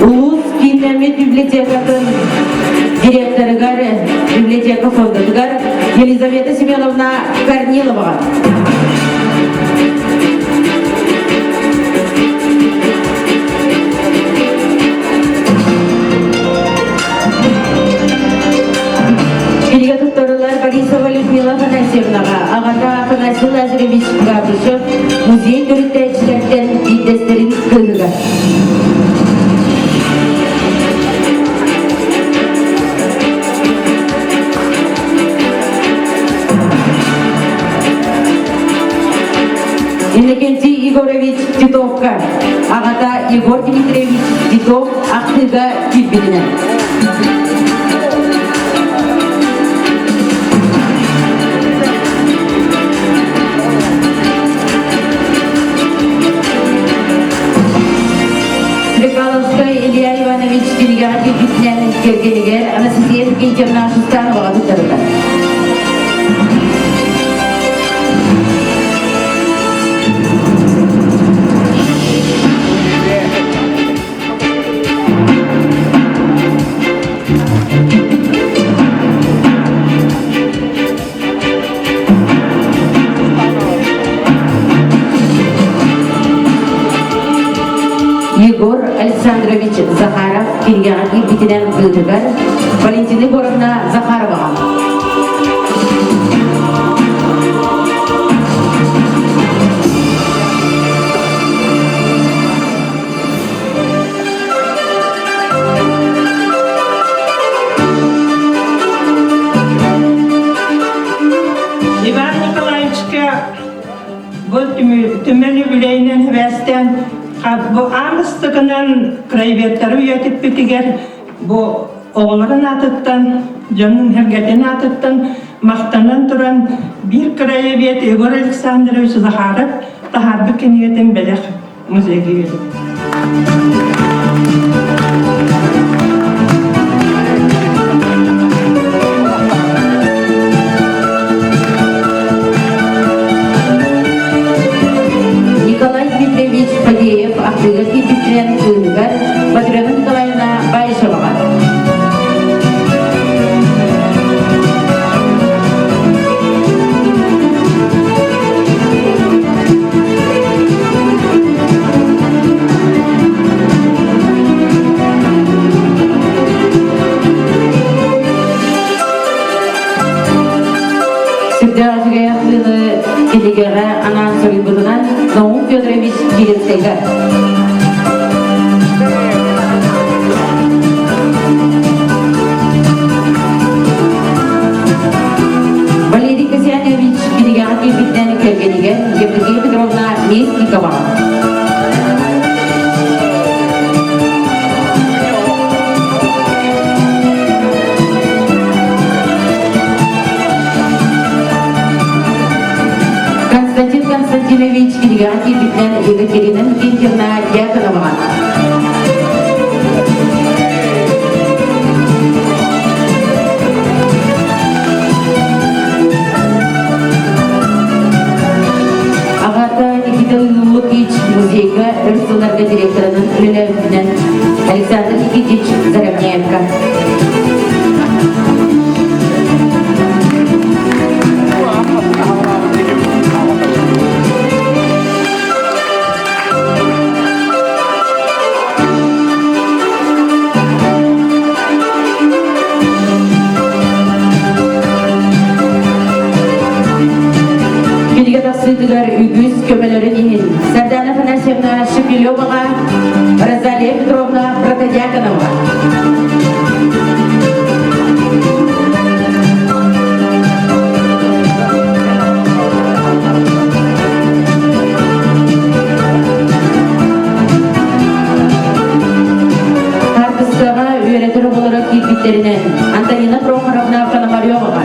Speaker 1: Улус Кинемет библиотекатын директорыгар, библиотека фондыгар Елизавета Семеновна Корнилова. Борисова Людмила Афанасьевнаға, Ағата Афанасий Лазаревич Габрышев, музей көріктәйшілерден бейдестерін көлігі. Иннокентий Егорович Титовқа, Ағата Егор Дмитриевич Титов Ақтыға күйбедінен. Илья Иванович Кирьяги Битнян Киргенегер, Анастасия Евгеньевна Шустанова Дутарда. Егор Александрович Захаров, Кирьяги, Битинен Кылдыгар, Валентина Егоровна Захарова.
Speaker 8: Иван Николаевичка бұл түмел юбилейнен хвестен bu amıstığının kraybetleri üyetip bitiger bu oğulların atıttan, canın hergeden atıttan maqtanan turan bir kraybet Igor Aleksandrovich Zaharov taharbi keniyeten belek muzeyge yedip.
Speaker 1: Фадеев, Ақтыгырки Биттрен Кылыгар, Батырена Николаевна Байшеваға. Сыбдағызға яқлыны келегеға анан сұрый бұдынан Наум Федорович Кирилсега. Валерий Касьянович Кирияки Битнен Кергенеген, Евгения Петровна Местникова. Константинович Кирьяки Битнен Екатерина Никитьевна Дьяконова. Ағата Никита Лукич музейга рысыларға директорының үлілерінен Александр Никитич Зарамнеевка. Үгіз көмелерін еңін. Сардана Афанасьевна Шепелеваға, Розалия Петровна Протодьяконова. Харпыстаға үйретір болыры кейтбеттерінен Антонина Прохоровна Пономареваға.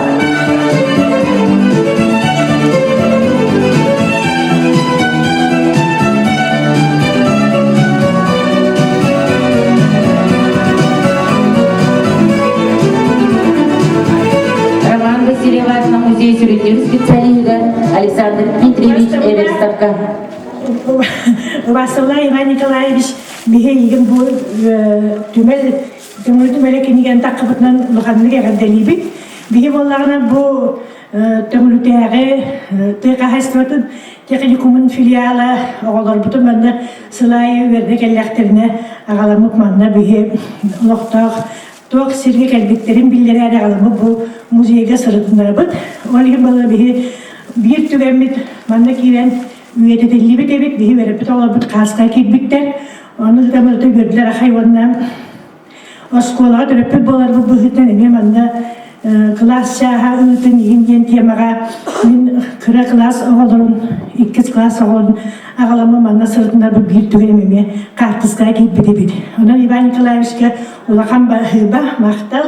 Speaker 1: сүрүнүр специалигер Александр Дмитриевич Эверстовка.
Speaker 7: Василий Иван Николаевич биһе иген бу түмел кенеген таккыбытынан луханнык эгерделиби биһе боллагына бу төмөлүтәге тыйкахайстватын техникумун филиалы оголорбутун манна сылайы верде келлектерине агаламык манна биһе лохтоох тоох сирге келбектерин биллере агаламы бу музейге сырытынарбыт олиген бала биһе бир түгеммит манна киирен үйететелибит эбит биһи верепит олорбут кааска кирбиттер оны тамырты көрдүлөр хайваннан осколага төрөппүт болар бу быһытан эме манна класс чааха ытын иген темага мен кыра класс оголорун 2 класс оголорун агаламы манна сыртында бу бир түгем эме картыска кирбит эбит онан Иван Николаевичке улахан баһыба мактал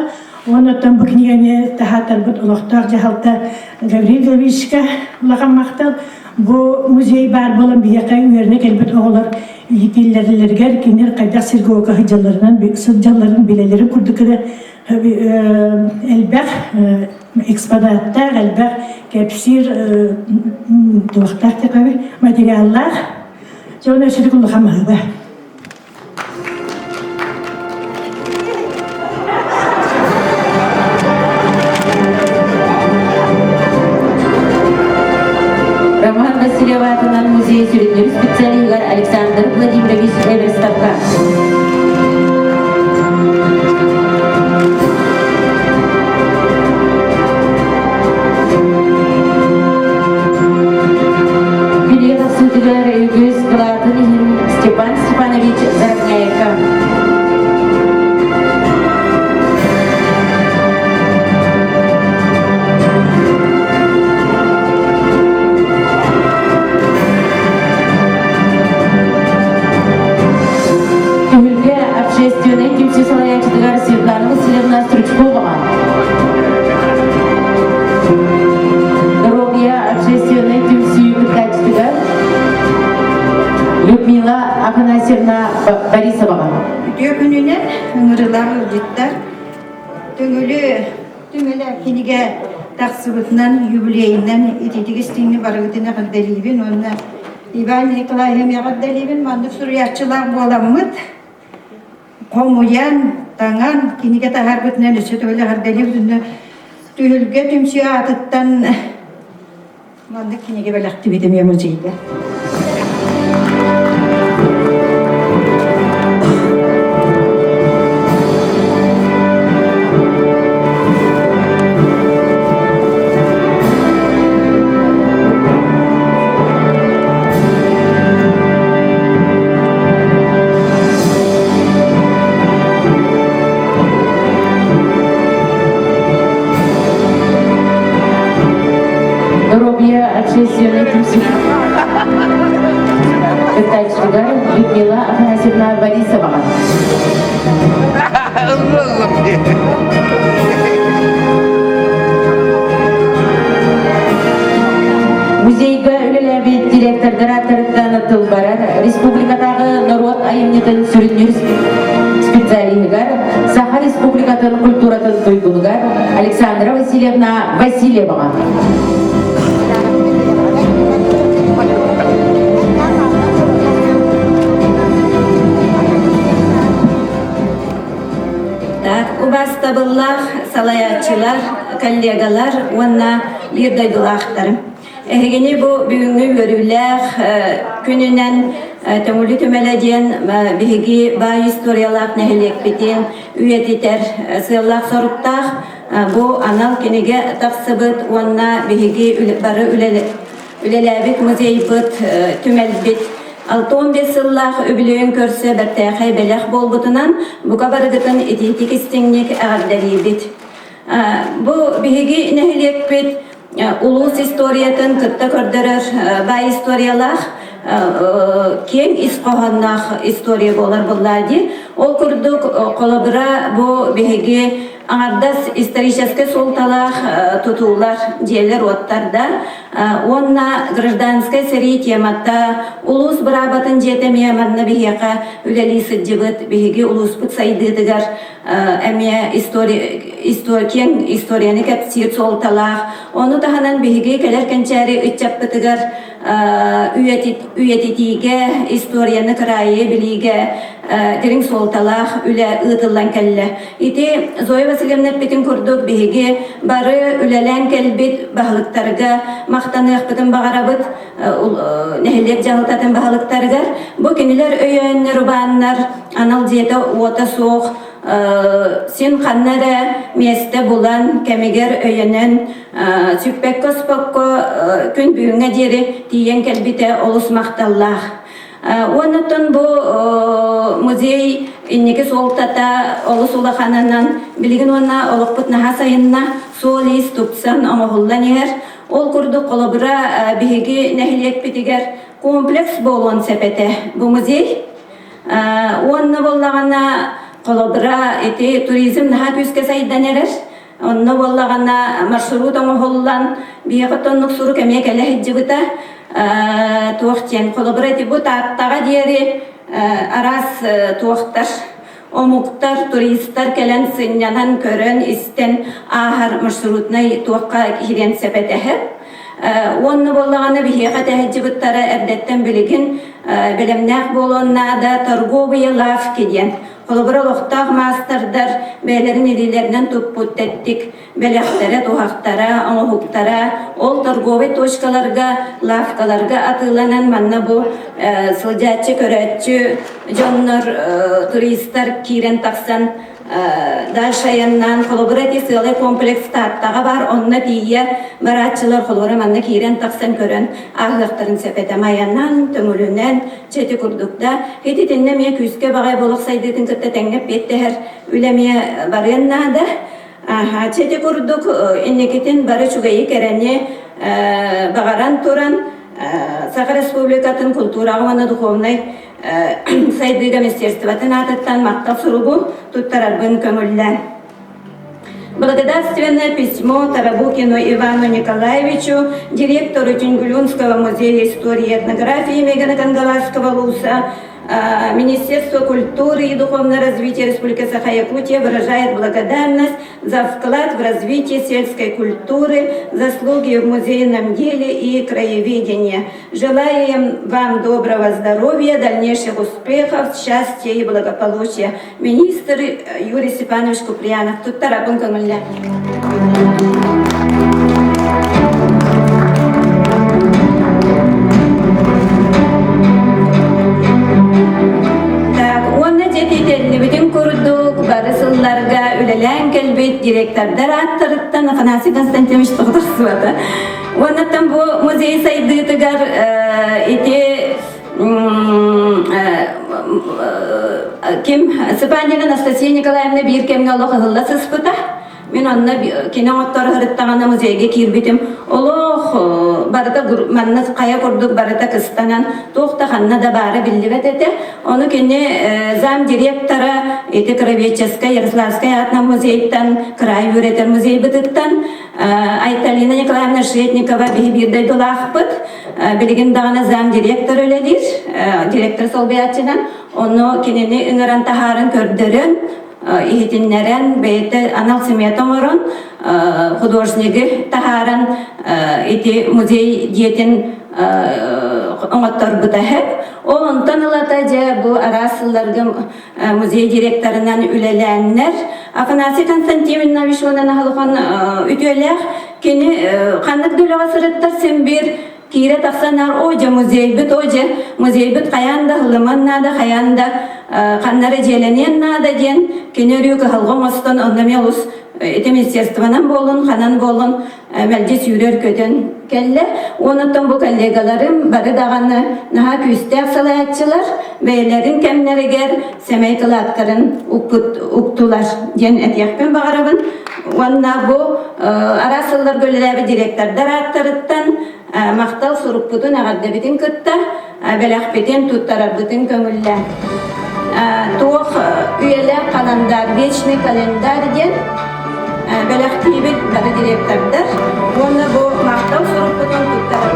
Speaker 7: онотон бу книганы тахатарбыт улохтор жахалта Гавриил Гавриловичке улахан мактал бу музей бар болан бияка үйеріне келбет оғылар итиллерлергер кенер қайдақ сиргока хыджаларынан сыджаларын билелерін күрдікірі әлбәқ экспонаттар, әлбәқ кәпсир туақтар текабі материаллар жоны өсірі күлі қамығы.
Speaker 1: Роман Васильева атынан музей сүрүнүр специалигер Александр Владимирович Эверстовка. Билетов судья Югис Галатын Степан Степанович Заровняевка. Общественный тимси салаячыдыгар Светлана Васильевна Стручкова. Здоровье общественный тимси югыткачыдыгар Людмила Афанасьевна Борисова.
Speaker 9: Күнүнен ыңырылар ылжыттар түңөлө киниге таксыбытынан юбилейинен ититигистиңни барыгытына кадделибин онна Иван Николаевич кадделибин мандык сурьячылар боламыт Комуян, таңан, кинеге тахар бүтінен өсі төлі ғардалев дүнні түйілге түмсі атыттан мандық кинеге бәліқті бетім емізейді.
Speaker 1: Общественный тимси югыткачыдыгар Людмила Афанасьевна Борисова. Музейга үлеләби директордара тарыктанытыл барар республикадагы народ айымнетін сүрүнүр специалигер Саха республикатын культуратын туйгунгар Александра Васильевна Васильева.
Speaker 9: Убастабыллах, салаячылар, коллегалар, онна бирдайдылақтарым. Эгени бу бүгүнгү өрүлэх күнүнен төңүлү төмөлөден биги бай историялак нехелек битен үйетитер сыйлак соруктах бу анал кинеге таксыбыт онна биги бары үлелебит музейбыт төмөлбит 6-15 сыллах өбілуін көрсі бәртәқай бәләқ болбутынан бұқа барығытын ететік істіңнек әғардалейбет. Бұ бігі нәхілек бет улус историятын күтті көрдірір бай историялақ кен исқоғаннақ история болар бұллады. Ол күрдік қолабыра бұ бігі аңардас исторический солталақ тұтулар жерлер оттарда Онна гражданская сырье темата улус барабатын жетеме манна бихека үлели сыджыбыт бихиги улуспут сайдыдыгар эме историяны кепсир солталах. Оны таханан бихиги келер кенчери ытчаппытыгар үйетитиге историяны кырайы билиге дерин солталах үле ытыллан келле. Ити Зоя Васильевна битин курдук бихиги бары үлелен келбит бахылыктарга мактанык битин багарабыт нехилек жалтатын бахылыктаргар бу кинилер өйөннөр убаннар анал диете ота соох син ханнара месте булан кемигер өйөнөн сүппек коспокко күн бүгүнгө жери тиен келбите олус макталлах. Онотон бу музей иннеке солтата олус улахананан билигин онна олокпут наха сайынна солис тупсан омохулланер ол курду колобура биһиги нехилек питигер комплекс болон сепете бу музей. Онна боллагана колобура эти туризм наха күскө сайданерер. Онна боллагана маршрут омохуллан биһиги суру кеме келе хиджибыта туохтен колобура эти бу тааттага диери арас туохтар омуктар туристтар келен сыннянан көрөн истен ахар маршрутнай туокка кирен сепетехеп. Онны боллаганы бихиха тәһҗибеттәре әрдәттән билигин белемнәк болоннада торговые лавки дигән. Колобура лохтак мастердар бәйләрен идиләреннән туппуттеттик беләхтәре тухактара аңохуктара ол торговый точкаларга лавкаларга атыланан манна бу сылҗатчы көрәтчү жоннор туристтар кирен таксан дальшаяннан колобуратив сылы комплекс таттага бар онна тие баратчылар колобура манна кирен таксан көрөн агыктарын сепете маяннан төмөлүнөн чети курдукта хетитинне ме күскө багай болук сайдытын кытта теңнеп беттер үлемие бареннада чети курдук иннекетин бары чугайы керене багаран туран Саха Республикатын культурагына духовный сайдыга министерствотын атыттан мактап суругу туттарарбын көмүллән. Благодарственное письмо Тарабукину Ивану Николаевичу, директору Тюнгулюнского музея истории и этнографии Мегана Кангаласского ЛУСа, Министерство культуры и духовного развития Республики Саха-Якутия выражает благодарность за вклад в развитие сельской культуры, заслуги в музейном деле и краеведении. Желаем вам доброго здоровья, дальнейших успехов, счастья и благополучия. Министр Юрий Степанович Куприянов. Тут тарабын көңілі. Бүтін көрдік, барысылларға үлелән кәлбет директордар аттырыттан Афанасий Константинович тоқтақсывады. Онаттан бұл музей сайдытыгар кем Сыпанина Анастасия Николаевна бір кемге олық ығылла сыспыта. Мен онна кенен оттары хырыттағана музейге кирбитим. Олох барыта манна қая көрдік барыта кыстанан тоқтақанна да бары білдібет еті. Оны кене зам директора Кровеческая, Ярославская атна музейттан, край юретер музей бытыттан Айталина Николаевна Шретникова бейбирдай долақпыт. Білген дағана зам директор өледір, директор сол беятчынан. Оны кенені үңіран тахарын көрдірін, ихитиннерен бейті анал сметом орын, художники тахарын эти музей диетин оңаттар бұтахып. Ол онтан ылата жа бұл арасыларғы музей директорынан үлеләннер. Афанасий Константинович онан алған үтелер, кені қандық дөліға сұрыттар сен бір кире тақсанар ожа музей бит қаянда ғылыманнада қаянда қаннары желенен нада ден кенерю кахалгон остан оннамелус эти министерствонан болын ханан болын мәлдес юрер көтен келле. Онаттан бу коллегаларым бары дағаны наха күстәк салаятчылар бәйләрін кәмнәрігер сәмей кылаттарын уктулар ден әтияқпен бағарабын. Онна бу арасылар көлеләбі директордар аттарыттан мақтал суруппутун ағадда бітін күтті бәләқ бітін туттарар бітін көңілі. Туық үйелі қаландар, вечный календар ден бәләхтибет бары директордар. Онна бу мактау суруппутун туттар.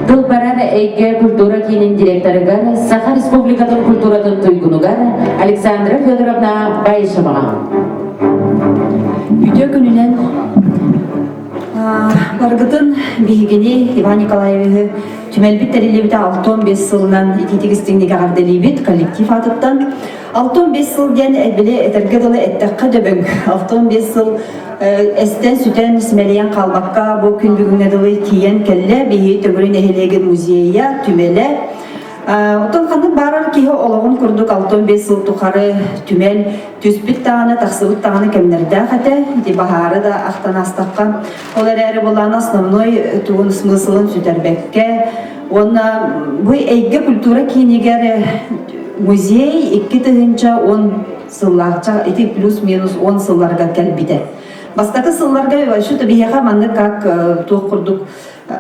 Speaker 1: Бұл барар әйге культура кейінің директорыгар, Саха Республикатын культуратын туйгунугар Александра Федоровна Байшамаға.
Speaker 10: Үйдө күнүнен баргытын бигини Иван Николаевы түмелбит терилебите 6-15 сылынан ититигистиңнеге гарделибит коллектив атыттан 6-15 сыл ден биле этерге дылы эттекка дөбөң 6-15 сыл эстен сүтен симелиян калбакка бу күн бүгүнгө дылы кийен келле бии төмөрүн эхелеген музейя түмеле Отон қанды барар кейі олығын күрдік 6-15 сыл тұқары түмел түспіт тағаны, тақсыбыт тағаны кәмдерді қәті, де бағары да ақтан астаққа. Олар әрі болан основной туғын смысылын сүтербәкке. Оны бұл әйгі культура кейінегер музей 2 тығынша 10 сылларча, плюс-минус 10 сылларға кәлбіді. Бастақы сылларға шүті бейеға манды как туқ күрдік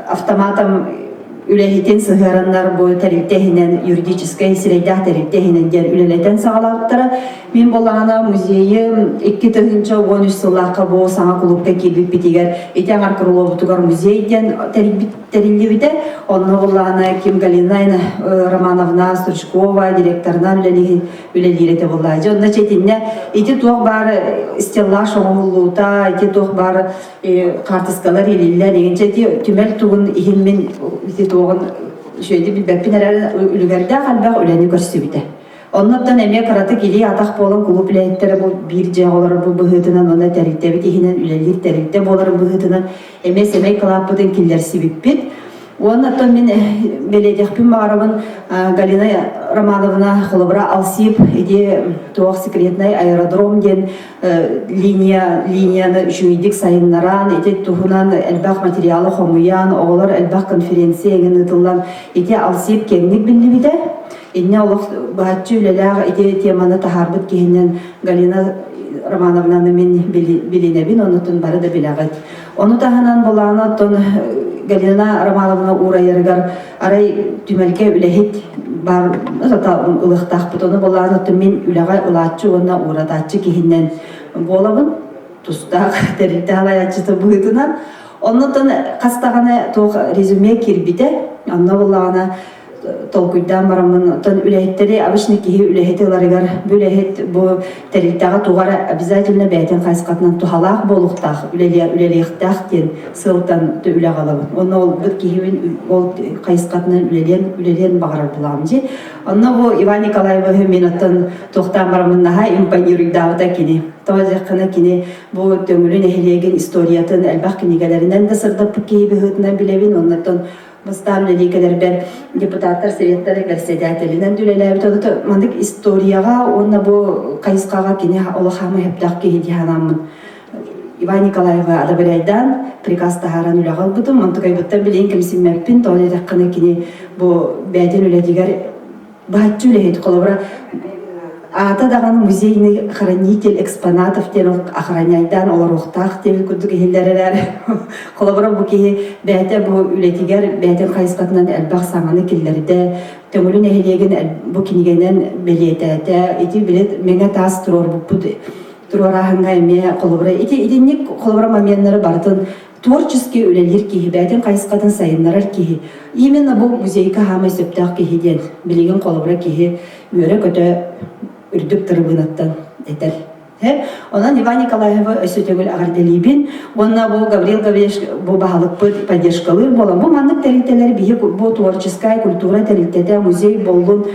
Speaker 10: автоматом үләхетен сығыраннар бұл тәрілтәхінен, юридическай сирейдақ тәрілтәхінен ден үләлетен сағалауттары. Мен болағына музейі 2 тығынша 13 сыллаққа бұл саңа клубқа келбіп бітігер. Етен арқырылы бұтығар музейден тәрілі біді. Онны болағына Ким Галинайна Романовна Стручкова директорынан үләлереті болағыды. Онны четінне еті тоқ бар стелла шоңғылуыта, еті тоқ бар қартысқалар елілер. Егенше түмел туғын ехілмен оған шөйді білбәппін әрі үлігерді қалбақ өләні көрсі біті. Оннаттан әме қараты келей атақ болын клуб үләйттері бұл бір жағылары бұл бұғытынан, оны тәрікті біт ехінен үләлер тәрікті боларын бұғытынан әме сәмей қалаппыдың келдерсі бітпет. Оннаттан мен беледекпін мағарабын Галина Романовна қолыбыра алсиып, еде тоқ секретнай аэродром ден линияны жүйдік сайыннаран, еде тұғынан әлбақ материалы қомуян, оғылар әлбақ конференция егін ұтылан, еде алсиып кеңнік білді біді. Едіне олық бағатчы үлеләғ еде теманы тахарбыт кейінен Галина Романовнаны мен білінебін, онытын бары да біләғыд. Оны тағынан болағына тұн Галина Романовна урайыргар арай түмелге үләхет бар ылықтақ бұтыны болағына тұн мен үләғай ұлатчы, онына урадатчы кейінен болабын, тұстақ тәрілті алаятчыты бұғытынан. Оны тұн қастағаны тоқ резюме кербіде, онына болағына толкуйдан барамын. Тон үләхеттері абышны кейі үләхеті ларыгар бүләхет бұл тәрілттаға туғара обязательно бәйтен қайсқатынан тухалақ болуқтақ, үләлеқтақ ден сылтан үлә қалабын. Оны ол бір кейімен ол қайсқатынан үләлен бағарар бұламын же. Оны бұл Иван Николаевы мен оттан тоқтан барамын наға импанируйдауыда кені. Тоғазаққына кені бұл төңілін әхелеген историятын әлбақ кенегелерінен де сырдап кейі бұғытынан білебін. Оннаттан Бастан ликелерден депутаттар советтері председателінен дүлеләбіт оды мандық историяға, онна бұл қайысқаға кене олы қамы ептақ кейді ханамын. Иван Николаева Адабырайдан приказ тағаран үлі қалбыдым, мантықай бұттан білейін кімсін мәппін, тоғылы даққына кене бұл бәден үләдігер бағатчы үләйді қолабыра. Ата дағаны музейный хранитель экспонатов тен охраняйдан олар оқтақ тел күрдік елдерелер. Қолабыра бұл кейі бәйті бұл үлетігер бәйтен қайысқатынан әлбақ саңаны келдерді. Төңілін әйелеген бұл кенегенен белетәді. Еті білет меңе тас тұрор бұппыды. Тұрор ағынға әме қолабыра. Етіннік қолабыра моменттері бартын творческий үлелер кейі, бәйтен қайысқатын сайынларар кейі. Именно бұл музейка хамай сөптақ кейіден білеген қолабыра кейі өрі көті үрдік тұрыбынаттан етер. Онан Иван Николаева өсөтөгіл ағарделейбін. Онна бұл Гаврил Гавриш бұл бағалық поддержкалыр болан. Бұл мандық тәрілтелер бейі бұл творческая культура тәрілтеті музей болын.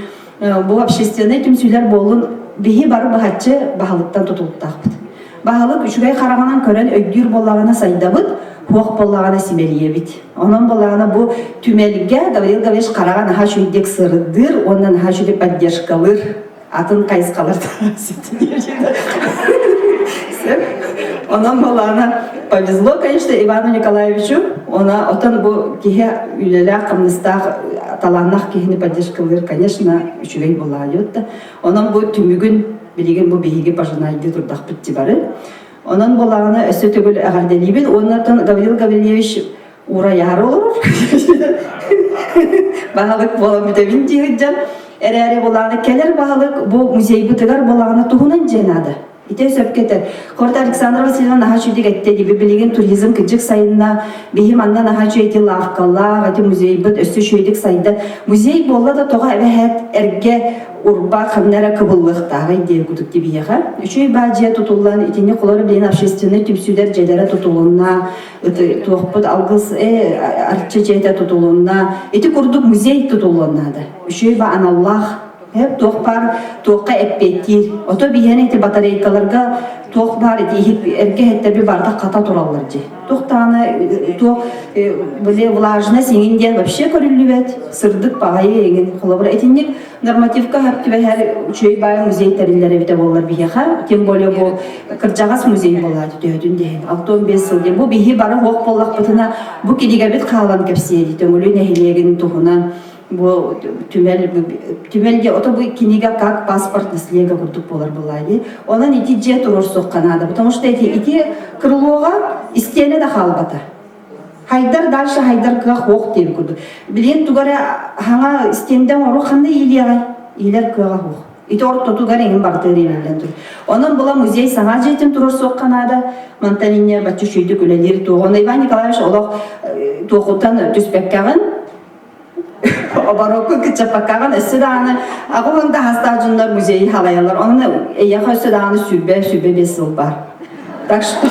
Speaker 10: Бұл общественный түмсүйлер болын. Бейі бары бағатчы бағалықтан тұтылықтақпыд. Бағалық үшігай қарағанан көрен өйдір болағына сайдабыд, хуақ болағына симелиебід. Онан болағына бұл түмелге Гаврил Гавриш қараған аға шүйдек сырыдыр, онан аға шүйдек поддержкалыр. атын кайыскаларда Онан балана повезло, конечно, Ивану Николаевичу. Она отан бу кихе үлеле камныстах таланнах кихини поддержкалыр, конечно, үчүгей була йотта. Онан бу түмүгүн билеген бу бейге пажанайды турдах битти бары. Онан балана өсө төгүл агарделибин. Оннан Гаврил Гаврилевич ура яры olur. Бағалык болам битебин дигиджан. Эре баланы келер бағалык бу музей бутыгар баланы туһунан женады. Ите сөпкетер. Корда Александра Васильевна наха чүйдік әтті дебі білеген туризм кіджік сайынна бейім анна наха чүйеті лавкалла, ғати музей бұд өсті чүйдік сайында. Музей болла да тоға әбәхәт әрге урба қамнара кыбыллықтағы идея күдік деп еға. Үшөй бәджия тұтылған, итіне қолары білен общественный түмсүдер жедері тұтылуына, тоқпыд алғыз арчы жейді тұтылуына, ити күрдік музей тұтылуынады. Үшөй ба аналлах, hep tohpar tohqa eppetir. Oto biheneti batareykalarga tohpar eti erge hette bir bardak kata turallarcı. Tohtağını toh böyle влажно сеңинден вообще көрүлүбет. Сырдык багайы еген колобра этинник нормативка хапты ve her чөй бай музей тариллери бите боллар бияха. Тем более бу Кыржагас музей болады дөдүн деген. 65 жыл ден бу бихи бары хок боллак бутына бу кидиге бит калган кепсиеди. Төңөлү нехилеген тухунан bu tümelge ото bu книга как паспорт наследия курдук болар булайды. Онан ити же турор сокканады, потому что эти крылога истене да халбата. Хайдар дальше хайдар кыга хок деп курду. Билен тугара хаңа истенден ору кандай илиягай, илер кыга хок. Ити орто тугара эң бартыр иленден тур. Онан була музей саңа жетин турор сокканады. Монталине бачу шүйдүк үлелери тугон Иван Николаевич олох тугутан түспеккагын Обороку кычапакаган эсседаны агуңда хастажындар музей халаялар. Onun яха эсседаны sübbe 5 yıl var. Так что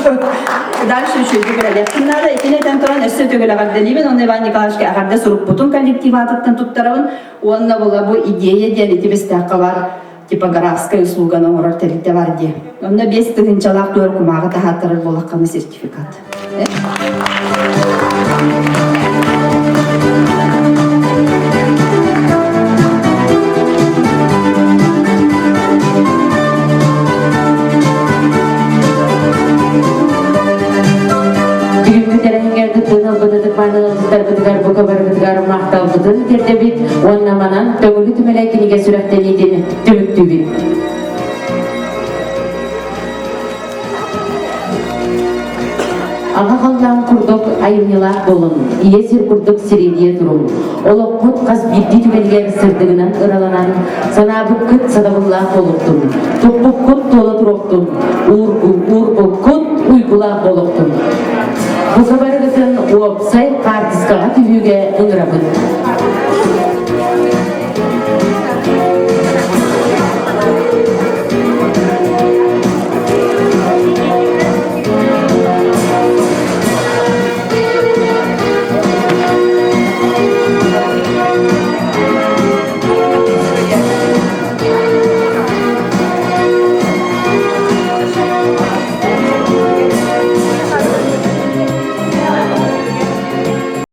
Speaker 10: дальше шүйдүк үлелер. Кынада этинетен туран эссе төгөлө агардалибин. Он Иван Николаевичке агарда суруп бутун коллективаттан туттарабын. Онна була бу идея дели тибестакка бар. Типографская услуга номер терите бар ди. Онна 5 тыгынчалак дөр кумага тахаттырыр болакканы сертификат.
Speaker 1: Maqtalbıdın tertebit, onnamanan tögülü tümelekiniga sürektenidini tümüktübit. Ağa kaldan kurduk ayınılak bolun, iyesir kurduk sirediye durun. Olu kut qaz biddi tümelger sırdığından ıralanan, sana bu kıt sadabıllak oluktun. Tupuk kut tolu turuktun, uğur kut uygulak oluktun. Bu kabarıgıtın uopsay partiskağa tüvüge ıngırabın.